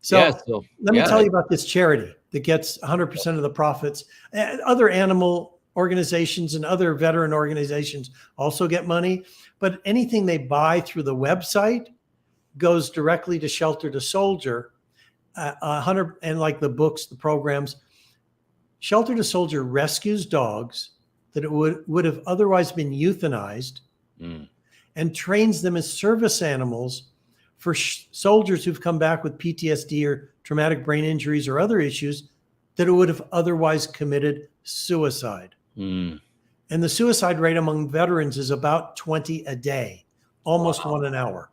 So let me tell you about this charity that gets 100% of the profits. Other animal organizations and other veteran organizations also get money, but anything they buy through the website goes directly to Shelter to Soldier. 100, and like the books, the programs, Shelter to Soldier rescues dogs that would have otherwise been euthanized and trains them as service animals for soldiers who've come back with PTSD or traumatic brain injuries or other issues that would have otherwise committed suicide. And the suicide rate among veterans is about 20 a day, almost one an hour.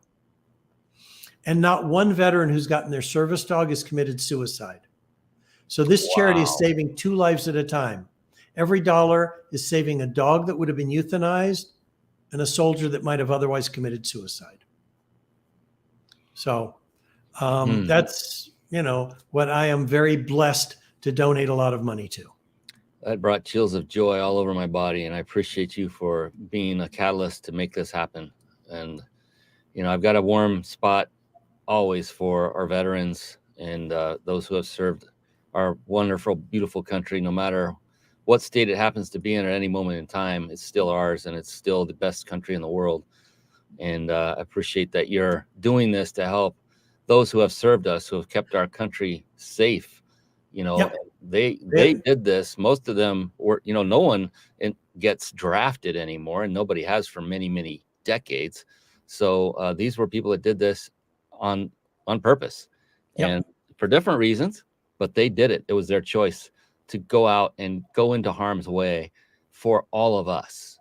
And not one veteran who's gotten their service dog has committed suicide. So this charity is saving 2 lives at a time. Every dollar is saving a dog that would have been euthanized and a soldier that might have otherwise committed suicide. So that's, what I am very blessed to donate a lot of money to. That brought chills of joy all over my body. And I appreciate you for being a catalyst to make this happen. And, I've got a warm spot always for our veterans and those who have served our wonderful, beautiful country. No matter what state it happens to be in at any moment in time, it's still ours, and it's still the best country in the world. And I appreciate that you're doing this to help those who have served us, who have kept our country safe. They did this. Most of them were, no one gets drafted anymore, and nobody has for many, many decades. So these were people that did this on purpose, Yep. and for different reasons, but they did it. It was their choice to go out and go into harm's way for all of us.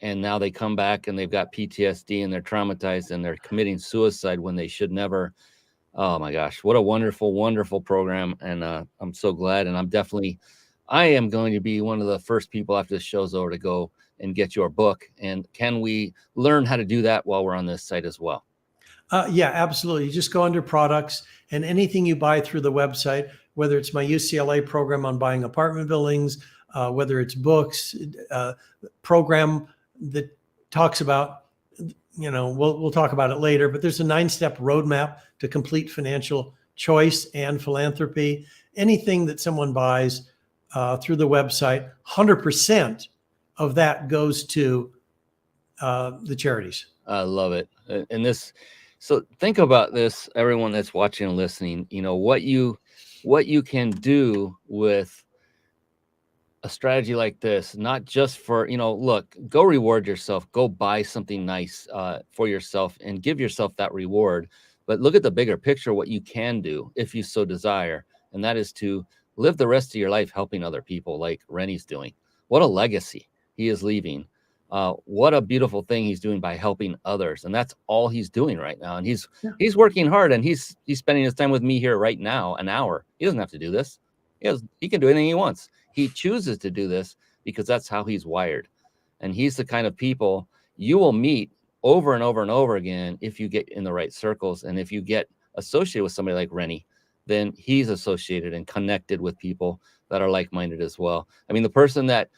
And now they come back and they've got PTSD and they're traumatized and they're committing suicide when they should never. Oh my gosh, what a wonderful, wonderful program. And I'm so glad. And I am going to be one of the first people after this show's over to go and get your book. And can we learn how to do that while we're on this site as well? Yeah, absolutely. You just go under products, and anything you buy through the website, whether it's my UCLA program on buying apartment buildings, whether it's books, program that talks about, we'll talk about it later, but there's a 9-step roadmap to complete financial choice and philanthropy. Anything that someone buys through the website, 100% of that goes to the charities. I love it. So think about this, everyone that's watching and listening, what you can do with a strategy like this, not just for, look, go reward yourself, go buy something nice for yourself and give yourself that reward. But look at the bigger picture, what you can do if you so desire. And that is to live the rest of your life helping other people like Rennie's doing. What a legacy he is leaving. What a beautiful thing he's doing by helping others. And that's all he's doing right now. And he's working hard, and he's spending his time with me here right now, an hour. He doesn't have to do this. He can do anything he wants. He chooses to do this because that's how he's wired. And he's the kind of people you will meet over and over and over again if you get in the right circles. And if you get associated with somebody like Rennie, then he's associated and connected with people that are like-minded as well. I mean, the person that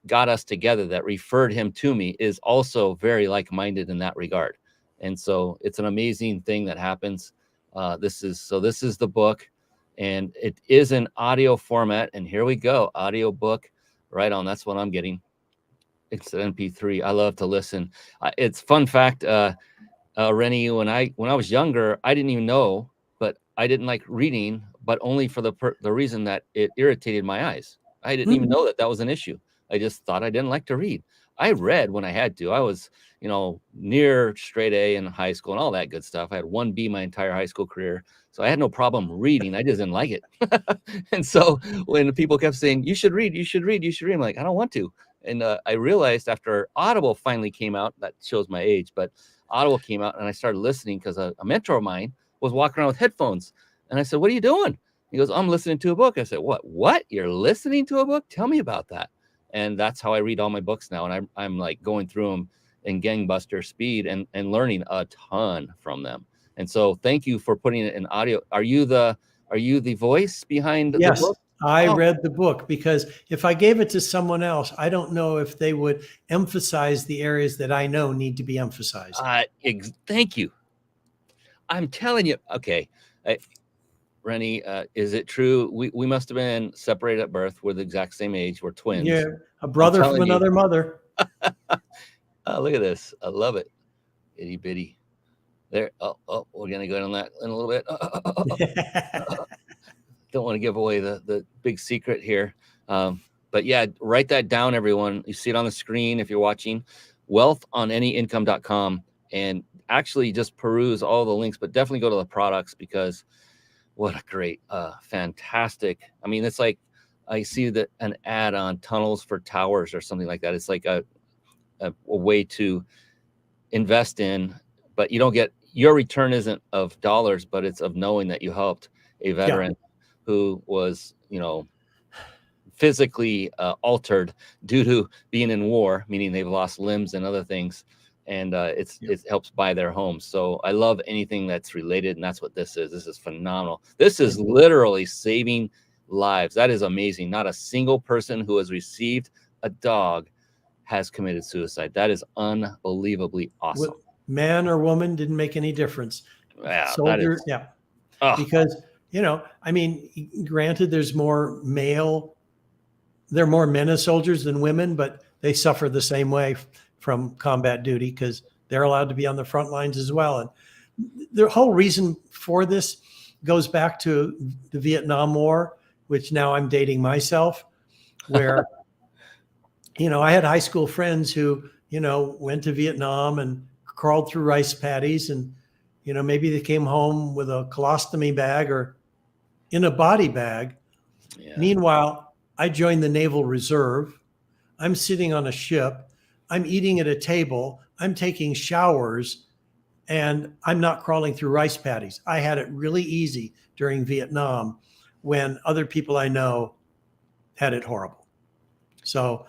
got us together, that referred him to me, is also very like-minded in that regard. And so it's an amazing thing that happens. This is the book, and it is an audio format. And here we go. Audio book. Right on. That's what I'm getting. It's an MP3. I love to listen. It's fun fact. Rennie, when I was younger, I didn't even know, but I didn't like reading, but only for the reason that it irritated my eyes. I didn't even know that was an issue. I just thought I didn't like to read. I read when I had to. I was, near straight A in high school and all that good stuff. I had 1 B my entire high school career. So I had no problem reading. I just didn't like it. And so when people kept saying, you should read, I'm like, I don't want to. And I realized after Audible finally came out, that shows my age, but Audible came out and I started listening because a mentor of mine was walking around with headphones. And I said, what are you doing? He goes, I'm listening to a book. I said, what? You're listening to a book? Tell me about that. And that's how I read all my books now. And I'm like going through them in gangbuster speed and learning a ton from them. And so thank you for putting it in audio. Are you the voice behind the book? I read the book because if I gave it to someone else, I don't know if they would emphasize the areas that I know need to be emphasized. Thank you. I'm telling you. Okay. Rennie, is it true? We must have been separated at birth. We're the exact same age. We're twins. Yeah, a brother from another mother. Look at this. I love it. Itty bitty. There. Oh, we're gonna go on that in a little bit. Don't want to give away the big secret here. But yeah, write that down, everyone. You see it on the screen if you're watching. wealthonanyincome.com, and actually just peruse all the links, but definitely go to the products because what a great, fantastic. I mean, it's like I see an ad on Tunnels for Towers or something like that. It's like a way to invest in, but you don't get, your return isn't of dollars, but it's of knowing that you helped a veteran who was, physically altered due to being in war, meaning they've lost limbs and other things. And it helps buy their homes. So I love anything that's related. And that's what this is. This is phenomenal. This is literally saving lives. That is amazing. Not a single person who has received a dog has committed suicide. That is unbelievably awesome. Man or woman didn't make any difference. Yeah, Soldier, because, I mean, granted, there are more men as soldiers than women, but they suffer the same way from combat duty because they're allowed to be on the front lines as well. And the whole reason for this goes back to the Vietnam War, which now I'm dating myself, where, I had high school friends who, went to Vietnam and crawled through rice paddies, and maybe they came home with a colostomy bag or in a body bag. Yeah. Meanwhile, I joined the Naval Reserve. I'm sitting on a ship. I'm eating at a table. I'm taking showers, and I'm not crawling through rice paddies. I had it really easy during Vietnam when other people I know had it horrible. So,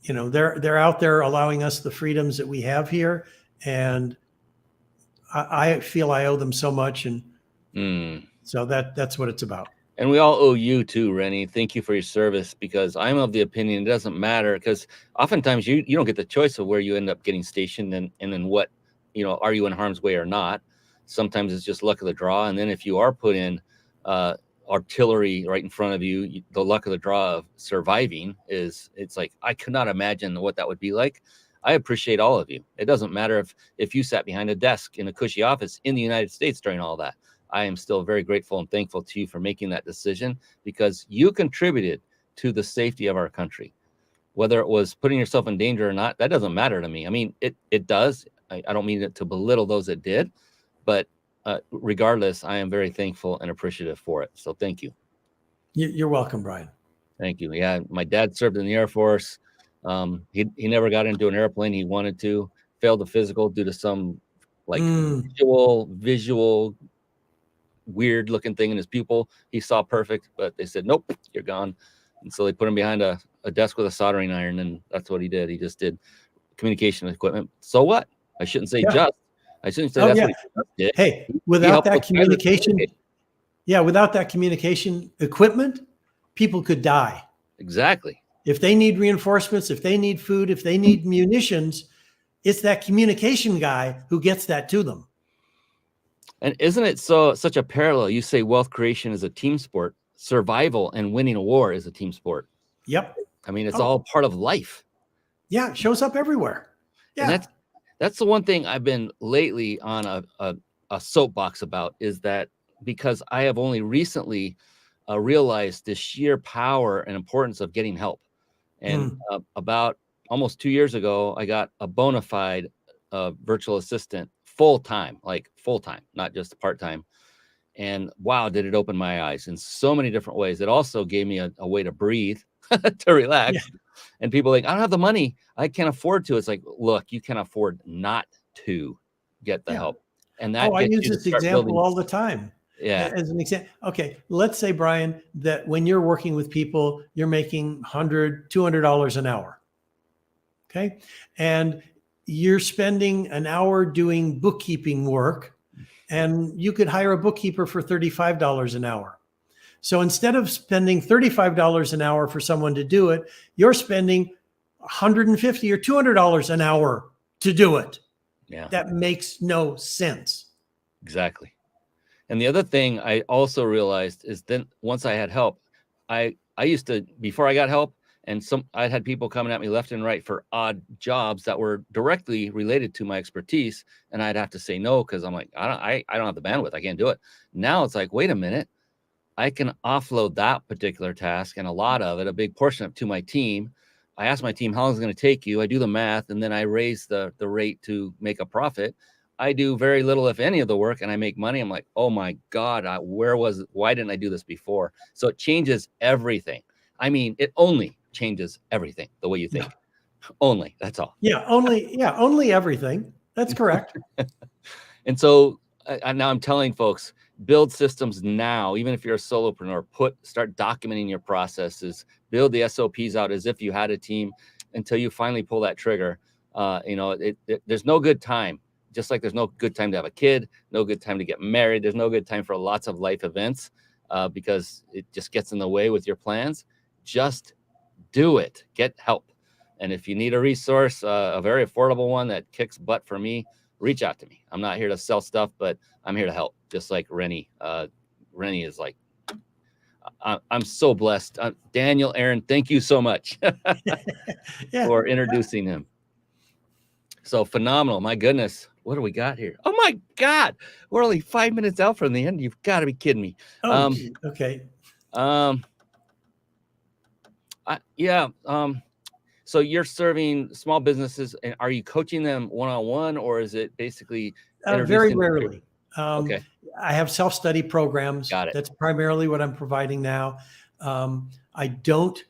they're out there allowing us the freedoms that we have here. And I feel I owe them so much. And so that's what it's about. And we all owe you too, Rennie. Thank you for your service, because I'm of the opinion it doesn't matter, because oftentimes you don't get the choice of where you end up getting stationed and then what, are you in harm's way or not? Sometimes it's just luck of the draw. And then if you are put in artillery right in front of you, the luck of the draw of surviving it's like, I could not imagine what that would be like. I appreciate all of you. It doesn't matter if you sat behind a desk in a cushy office in the United States during all that. I am still very grateful and thankful to you for making that decision, because you contributed to the safety of our country. Whether it was putting yourself in danger or not, that doesn't matter to me. I mean, it does. I don't mean it to belittle those that did, but regardless, I am very thankful and appreciative for it. So thank you. You're welcome, Brian. Thank you. Yeah, my dad served in the Air Force. He never got into an airplane. He wanted to, failed the physical due to some visual weird looking thing in his pupil. He saw perfect, but they said, nope, you're gone. And so they put him behind a desk with a soldering iron, and that's what he did. He just did communication equipment. So what? I shouldn't say I shouldn't say that's what he did. Hey, without that communication, without that communication equipment, people could die. Exactly. If they need reinforcements, if they need food, if they need munitions, it's that communication guy who gets that to them. And isn't it such a parallel? You say wealth creation is a team sport. Survival and winning a war is a team sport. Yep. I mean, it's all part of life. Yeah, it shows up everywhere. Yeah. And that's the one thing I've been lately on a soapbox about, is that because I have only recently realized the sheer power and importance of getting help. And about almost 2 years ago, I got a bona fide virtual assistant full-time, not just part-time. And wow, did it open my eyes in so many different ways. It also gave me a way to breathe, to relax. Yeah. And people are like, I don't have the money, I can't afford to. It's like, look, you can afford not to get the help. And that I use this example all the time. Yeah. As an example. Okay. Let's say, Brian, that when you're working with people, you're making $100, $200 an hour. Okay. And you're spending an hour doing bookkeeping work, and you could hire a bookkeeper for $35 an hour. So instead of spending $35 an hour for someone to do it, you're spending $150 or $200 an hour to do it. Yeah. That makes no sense. Exactly. And the other thing I also realized is then once I had help, I used to, before I got help, and I'd had people coming at me left and right for odd jobs that were directly related to my expertise, and I'd have to say no, because I'm like, I don't have the bandwidth, I can't do it. Now it's like, wait a minute, I can offload that particular task and a lot of it, a big portion of it, to my team. I ask my team, how long is it going to take you? I do the math, and then I raise the rate to make a profit. I do very little, if any, of the work, and I make money. I'm like, oh my God, why didn't I do this before? So it changes everything. I mean, it only changes everything the way you think. Yeah. Only, that's all. Only everything. That's correct. And so now I'm telling folks, build systems now. Even if you're a solopreneur, start documenting your processes, build the SOPs out as if you had a team until you finally pull that trigger. There's no good time. Just like there's no good time to have a kid, no good time to get married. There's no good time for lots of life events because it just gets in the way with your plans. Just do it. Get help. And if you need a resource, a very affordable one that kicks butt for me, reach out to me. I'm not here to sell stuff, but I'm here to help. Just like Rennie. Rennie is like, I'm so blessed. Daniel, Aaron, thank you so much for introducing him. So phenomenal. My goodness. What do we got here? Oh my God. We're only 5 minutes out from the end. You've got to be kidding me. Okay. So you're serving small businesses, and are you coaching them one-on-one, or is it basically Very introducing? rarely. Okay, I have self-study programs. got it. That's primarily what I'm providing now. I don't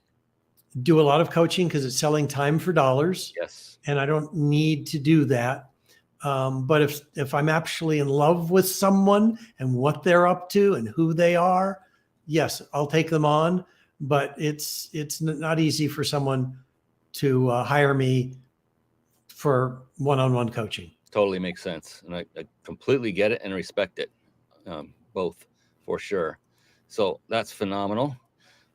do a lot of coaching because it's selling time for dollars, Yes. and I don't need to do that. But if I'm actually in love with someone and what they're up to and who they are, yes, I'll take them on. But it's not easy for someone to hire me for one-on-one coaching. Totally makes sense. And I completely get it and respect it. Both, for sure. So that's phenomenal.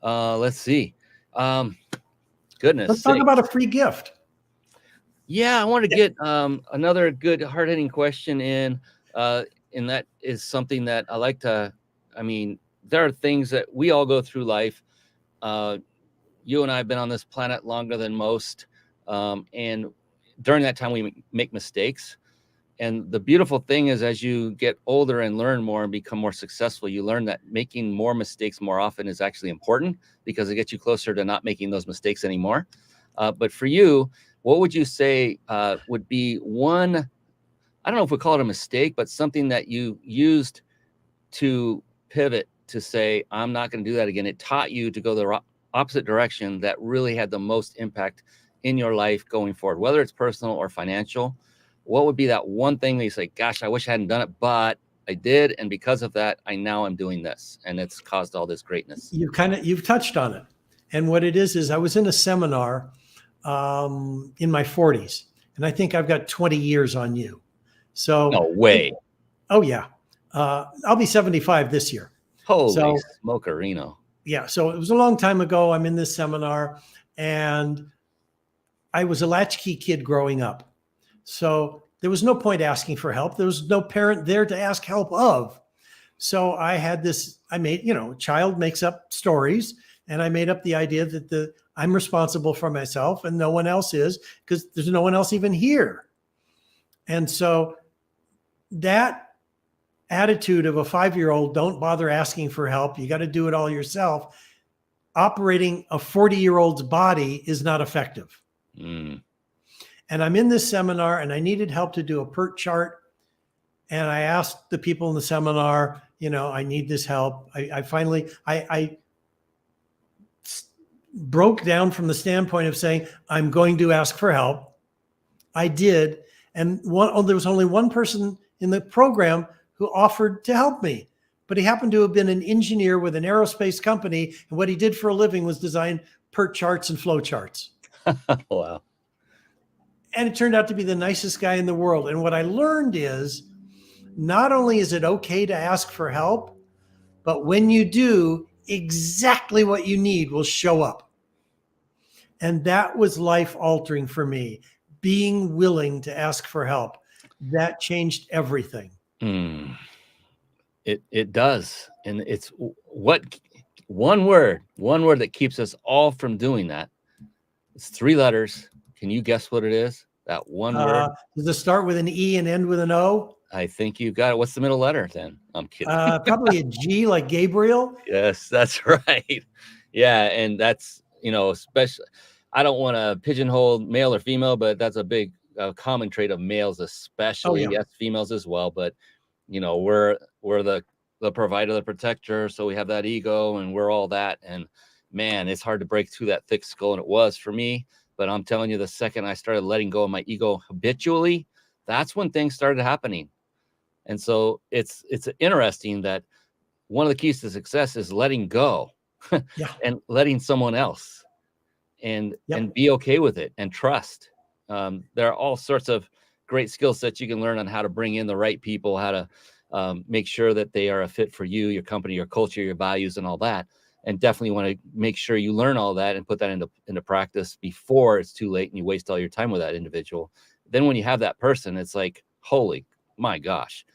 Let's see. Goodness Let's talk sake. about a free gift. Yeah, I want to get another good hard-hitting question in. And that is something that I like to, I mean, there are things that we all go through life. You and I have been on this planet longer than most. And during that time, we make mistakes. And the beautiful thing is, as you get older and learn more and become more successful, you learn that making more mistakes more often is actually important, because it gets you closer to not making those mistakes anymore. But for you, what would you say would be one, I don't know if we call it a mistake, but something that you used to pivot to say, I'm not going to do that again. It taught you to go the opposite direction that really had the most impact in your life going forward, whether it's personal or financial. What would be that one thing that you say, gosh, I wish I hadn't done it, but I did. And because of that, I now am doing this, and it's caused all this greatness. You've touched on it. And what it is I was in a seminar in my 40s, and I think I've got 20 years on you. So No way. Oh yeah. I'll be 75 this year. Holy smokerino. Yeah. So it was a long time ago. I'm in this seminar, and I was a latchkey kid growing up. So there was no point asking for help. There was no parent there to ask help of. So I had this, child makes up stories, and I made up the idea that I'm responsible for myself and no one else is, because there's no one else even here. And so that attitude of a 5-year-old, don't bother asking for help, you got to do it all yourself, operating a 40-year-old's body is not effective. And I'm in this seminar, and I needed help to do a PERT chart. And I asked the people in the seminar, I need this help. I finally broke down from the standpoint of saying, I'm going to ask for help. I did. And there was only one person in the program who offered to help me, but he happened to have been an engineer with an aerospace company. And what he did for a living was design PERT charts and flow charts. Wow. And it turned out to be the nicest guy in the world. And what I learned is, not only is it okay to ask for help, but when you do, exactly what you need will show up. And that was life altering for me, being willing to ask for help. That changed everything. It does. And it's what one word that keeps us all from doing that. It's 3 letters. Can you guess what it is? That one word. Does it start with an E and end with an O? I think you got it. What's the middle letter then? I'm kidding. Probably a G, like Gabriel. Yes, that's right. Yeah. And that's, especially, I don't want to pigeonhole male or female, but that's a big common trait of males, especially. Oh, yeah. Yes, females as well. But, we're the provider, the protector. So we have that ego, and we're all that. And man, it's hard to break through that thick skull. And it was for me. But I'm telling you, the second I started letting go of my ego habitually, that's when things started happening. And so it's interesting that one of the keys to success is letting go and letting someone else and be okay with it and trust. There are all sorts of great skill sets you can learn on how to bring in the right people, how to make sure that they are a fit for you, your company, your culture, your values, and all that. And definitely want to make sure you learn all that and put that into practice before it's too late and you waste all your time with that individual. Then when you have that person, it's like, holy my gosh,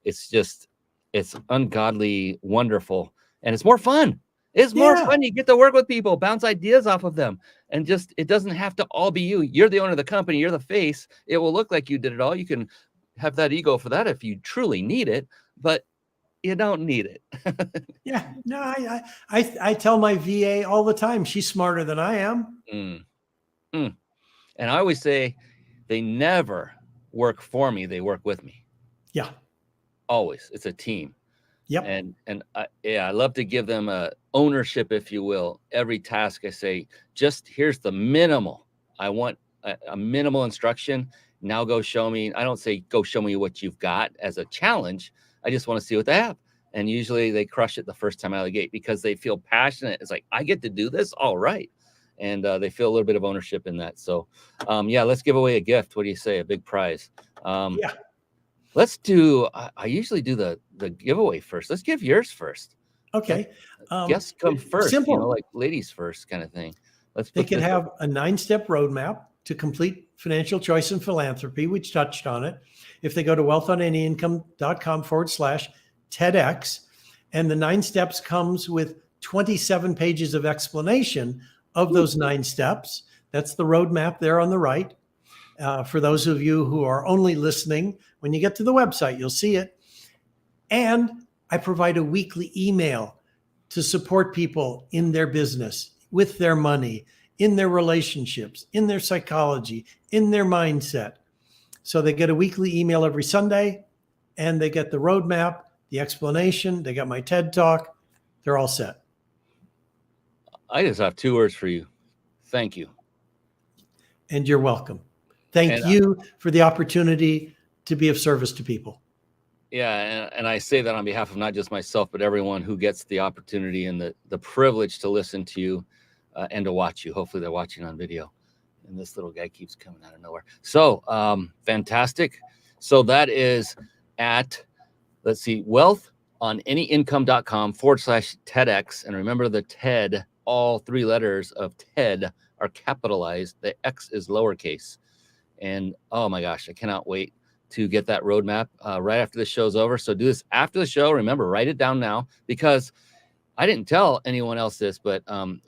it's ungodly wonderful. And it's more fun. It's more fun. You get to work with people, bounce ideas off of them. And it doesn't have to all be you. You're the owner of the company. You're the face. It will look like you did it all. You can have that ego for that if you truly need it, but you don't need it. Yeah, no, I tell my VA all the time, she's smarter than I am. Mm. And I always say they never work for me. They work with me. Yeah. Always. It's a team. Yep. And I love to give them a ownership, if you will. Every task I say, just here's the minimal. I want a minimal instruction. Now go show me. I don't say go show me what you've got as a challenge. I just want to see what they have. And usually they crush it the first time out of the gate because they feel passionate. It's like, I get to do this. All right. And they feel a little bit of ownership in that. So let's give away a gift. What do you say? A big prize. Yeah. Let's do, I usually do the giveaway first. Let's give yours first. Okay. Guests come first, simple. like ladies first kind of thing. They can have a 9-step roadmap to complete financial choice and philanthropy, which touched on it. If they go to wealthonanyincome.com/TEDx, and the 9 steps comes with 27 pages of explanation of those 9 steps. That's the roadmap there on the right. For those of you who are only listening, when you get to the website, you'll see it. And I provide a weekly email to support people in their business, with their money, in their relationships, in their psychology, in their mindset. So they get a weekly email every Sunday, and they get the roadmap, the explanation. They got my TED Talk. They're all set. I just have 2 words for you. Thank you. And you're welcome. Thank you for the opportunity to be of service to people. Yeah, and I say that on behalf of not just myself, but everyone who gets the opportunity and the privilege to listen to you and to watch you. Hopefully they're watching on video. And this little guy keeps coming out of nowhere. So fantastic. So that is at, let's see, wealthonanyincome.com/TEDx. And remember the TED, all 3 letters of TED are capitalized. The X is lowercase. And oh my gosh, I cannot wait to get that roadmap right after the show's over. So do this after the show. Remember, write it down now, because I didn't tell anyone else this, but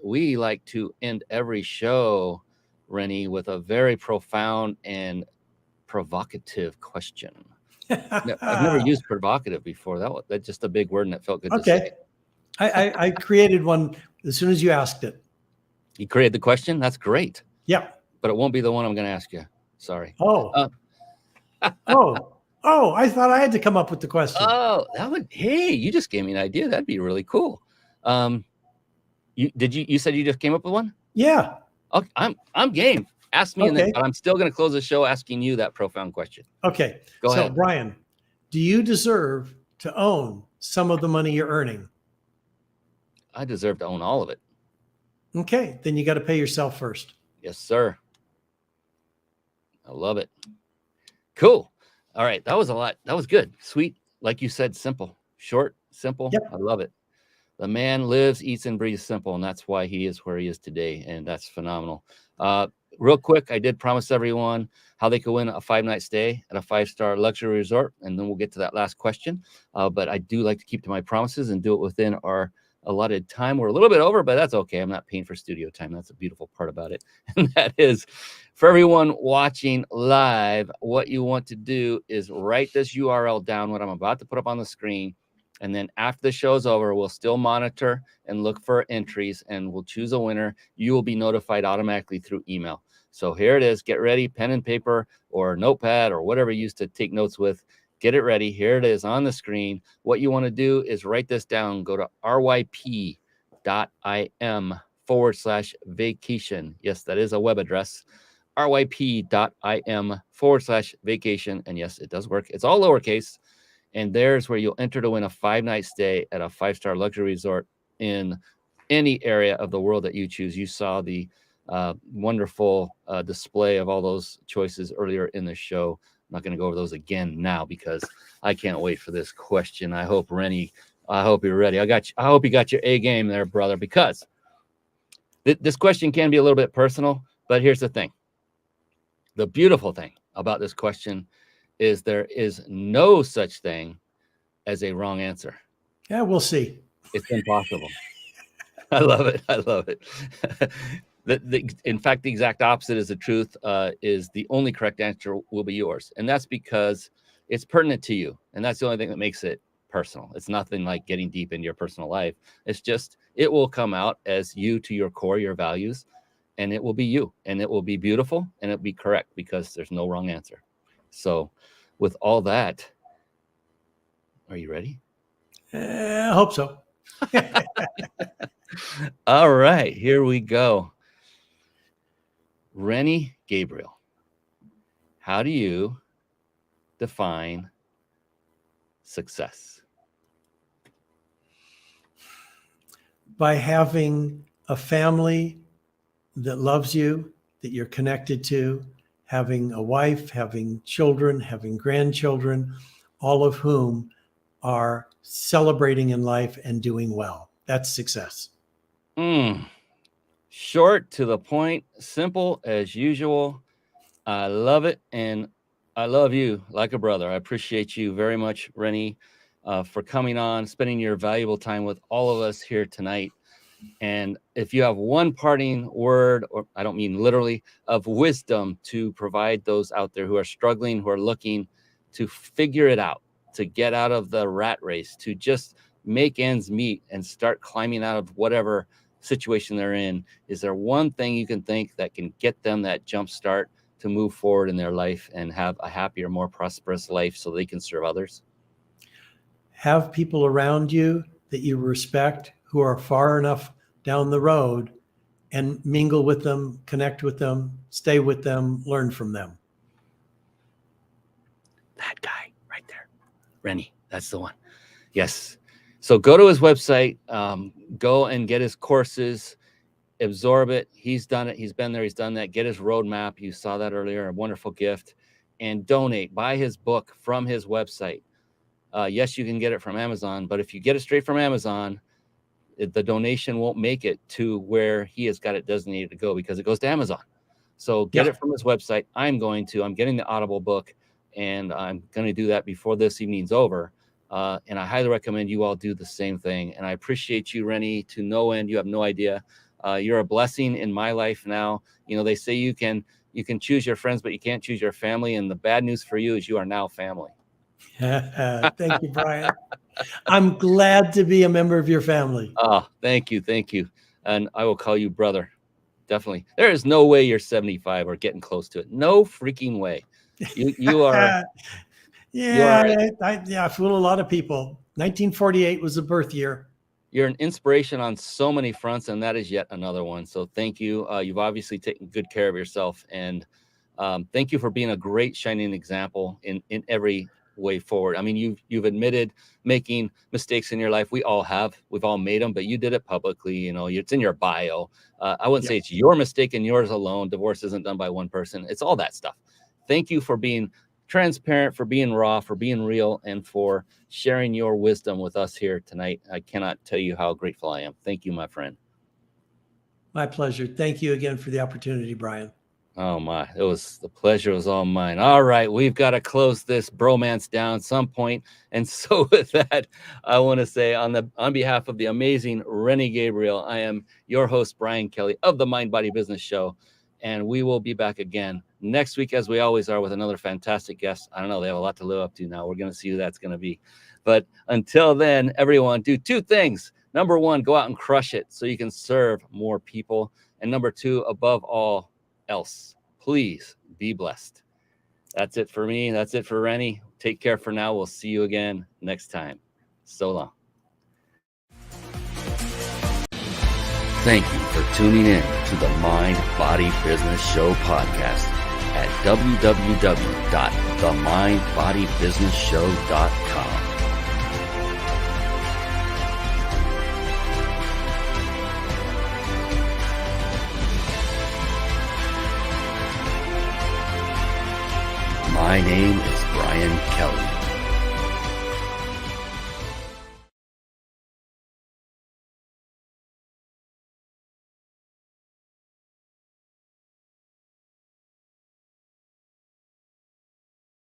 we like to end every show, Rennie, with a very profound and provocative question. I've never used provocative before. That's just a big word, and it felt good to say. I created one as soon as you asked it. You created the question? That's great. Yeah. But it won't be the one I'm going to ask you. Sorry. I thought I had to come up with the question. Oh, hey, you just gave me an idea. That'd be really cool. You said you just came up with one? Yeah. Okay, I'm game. Ask me, but I'm still going to close the show asking you that profound question. Okay. Go ahead. So, Brian, do you deserve to own some of the money you're earning? I deserve to own all of it. Okay. Then you got to pay yourself first. Yes, sir. I love it. Cool. All right. That was a lot. That was good. Sweet. Like you said, simple, short, simple. Yep. I love it. The man lives, eats, and breathes simple, and that's why he is where he is today, and that's phenomenal. Real quick, I did promise everyone how they could win a 5-night stay at a 5-star luxury resort, and then we'll get to that last question. But I do like to keep to my promises and do it within our allotted time. We're a little bit over, but that's okay. I'm not paying for studio time. That's a beautiful part about it. And that is, for everyone watching live, what you want to do is write this URL down, what I'm about to put up on the screen. And then after the show's over, we'll still monitor and look for entries, and we'll choose a winner. You will be notified automatically through email. So here it is. Get ready, pen and paper or notepad or whatever you use to take notes with. Get it ready. Here it is on the screen. What you want to do is write this down. Go to ryp.im/vacation. Yes, that is a web address. ryp.im/vacation. And yes, it does work. It's all lowercase. And there's where you'll enter to win a 5-night stay at a 5-star luxury resort in any area of the world that you choose. You saw the wonderful display of all those choices earlier in the show. I'm not going to go over those again now because I can't wait for this question. I hope, Rennie, I hope you're ready. I hope you got your A game there, brother, because this question can be a little bit personal, but here's the thing. The beautiful thing about this question is there is no such thing as a wrong answer. Yeah, we'll see. It's impossible. I love it. I love it. In fact, the exact opposite is the truth. Is the only correct answer will be yours. And that's because it's pertinent to you. And that's the only thing that makes it personal. It's nothing like getting deep into your personal life. It's just, it will come out as you to your core, your values. and it will be you, and it will be beautiful, and it'll be correct, because there's no wrong answer. So with all that, are you ready? I hope so. All right, here we go. Rennie, Gabriel, how do you define success? By having a family that loves you, that you're connected to, having a wife, having children, having grandchildren, all of whom are celebrating in life and doing well. That's success. Short, to the point, simple as usual. I love it, and I love you like a brother. I appreciate you very much, Rennie, for coming on, spending your valuable time with all of us here tonight. And if you have one parting word, or I don't mean literally, of wisdom to provide those out there who are struggling, who are looking to figure it out, to get out of the rat race, to just make ends meet and start climbing out of whatever situation they're in, is there one thing you can think that can get them that jump start to move forward in their life and have a happier, more prosperous life so they can serve others? Have people around you that you respect, who are far enough down the road, and mingle with them, connect with them, stay with them, learn from them. That guy right there, Rennie, that's the one. Yes. So go to his website, go and get his courses, absorb it. He's done it. He's been there. He's done that. Get his roadmap. You saw that earlier, a wonderful gift, and donate. Buy his book from his website. Yes, you can get it from Amazon, but if you get it straight from Amazon, the donation won't make it to where he has got it designated to go, because it goes to Amazon. So get it from his website. I'm getting the Audible book, and I'm going to do that before this evening's over. And I highly recommend you all do the same thing. And I appreciate you, Rennie, to no end. You have no idea. You're a blessing in my life now. You know, they say you can choose your friends, but you can't choose your family. And the bad news for you is you are now family. Thank you, Brian. I'm glad to be a member of your family. Oh, thank you. Thank you. And I will call you brother. Definitely. There is no way you're 75 or getting close to it. No freaking way. You are. I fool a lot of people. 1948 was the birth year. You're an inspiration on so many fronts, and that is yet another one. So thank you. You've obviously taken good care of yourself, and thank you for being a great shining example in every way forward. I mean, you've admitted making mistakes in your life. We all have. We've all made them, but you did it publicly. You know, it's in your bio. I wouldn't say it's your mistake and yours alone. Divorce isn't done by one person. It's all that stuff. Thank you for being transparent, for being raw, for being real, and for sharing your wisdom with us here tonight. I cannot tell you how grateful I am. Thank you, my friend. My pleasure. Thank you again for the opportunity, Brian. Oh my, the pleasure was all mine. All right, we've got to close this bromance down some point. And so with that, I want to say on behalf of the amazing Rennie Gabriel, I am your host, Brian Kelly of the Mind Body Business Show. And we will be back again next week, as we always are, with another fantastic guest. I don't know, they have a lot to live up to now. We're going to see who that's going to be. But until then, everyone, do two things. Number one, go out and crush it so you can serve more people. And number two, above all else, please be blessed. That's it for me. That's it for Rennie. Take care for now. We'll see you again next time. So long. Thank you for tuning in to the Mind Body Business Show podcast at www.themindbodybusinessshow.com. My name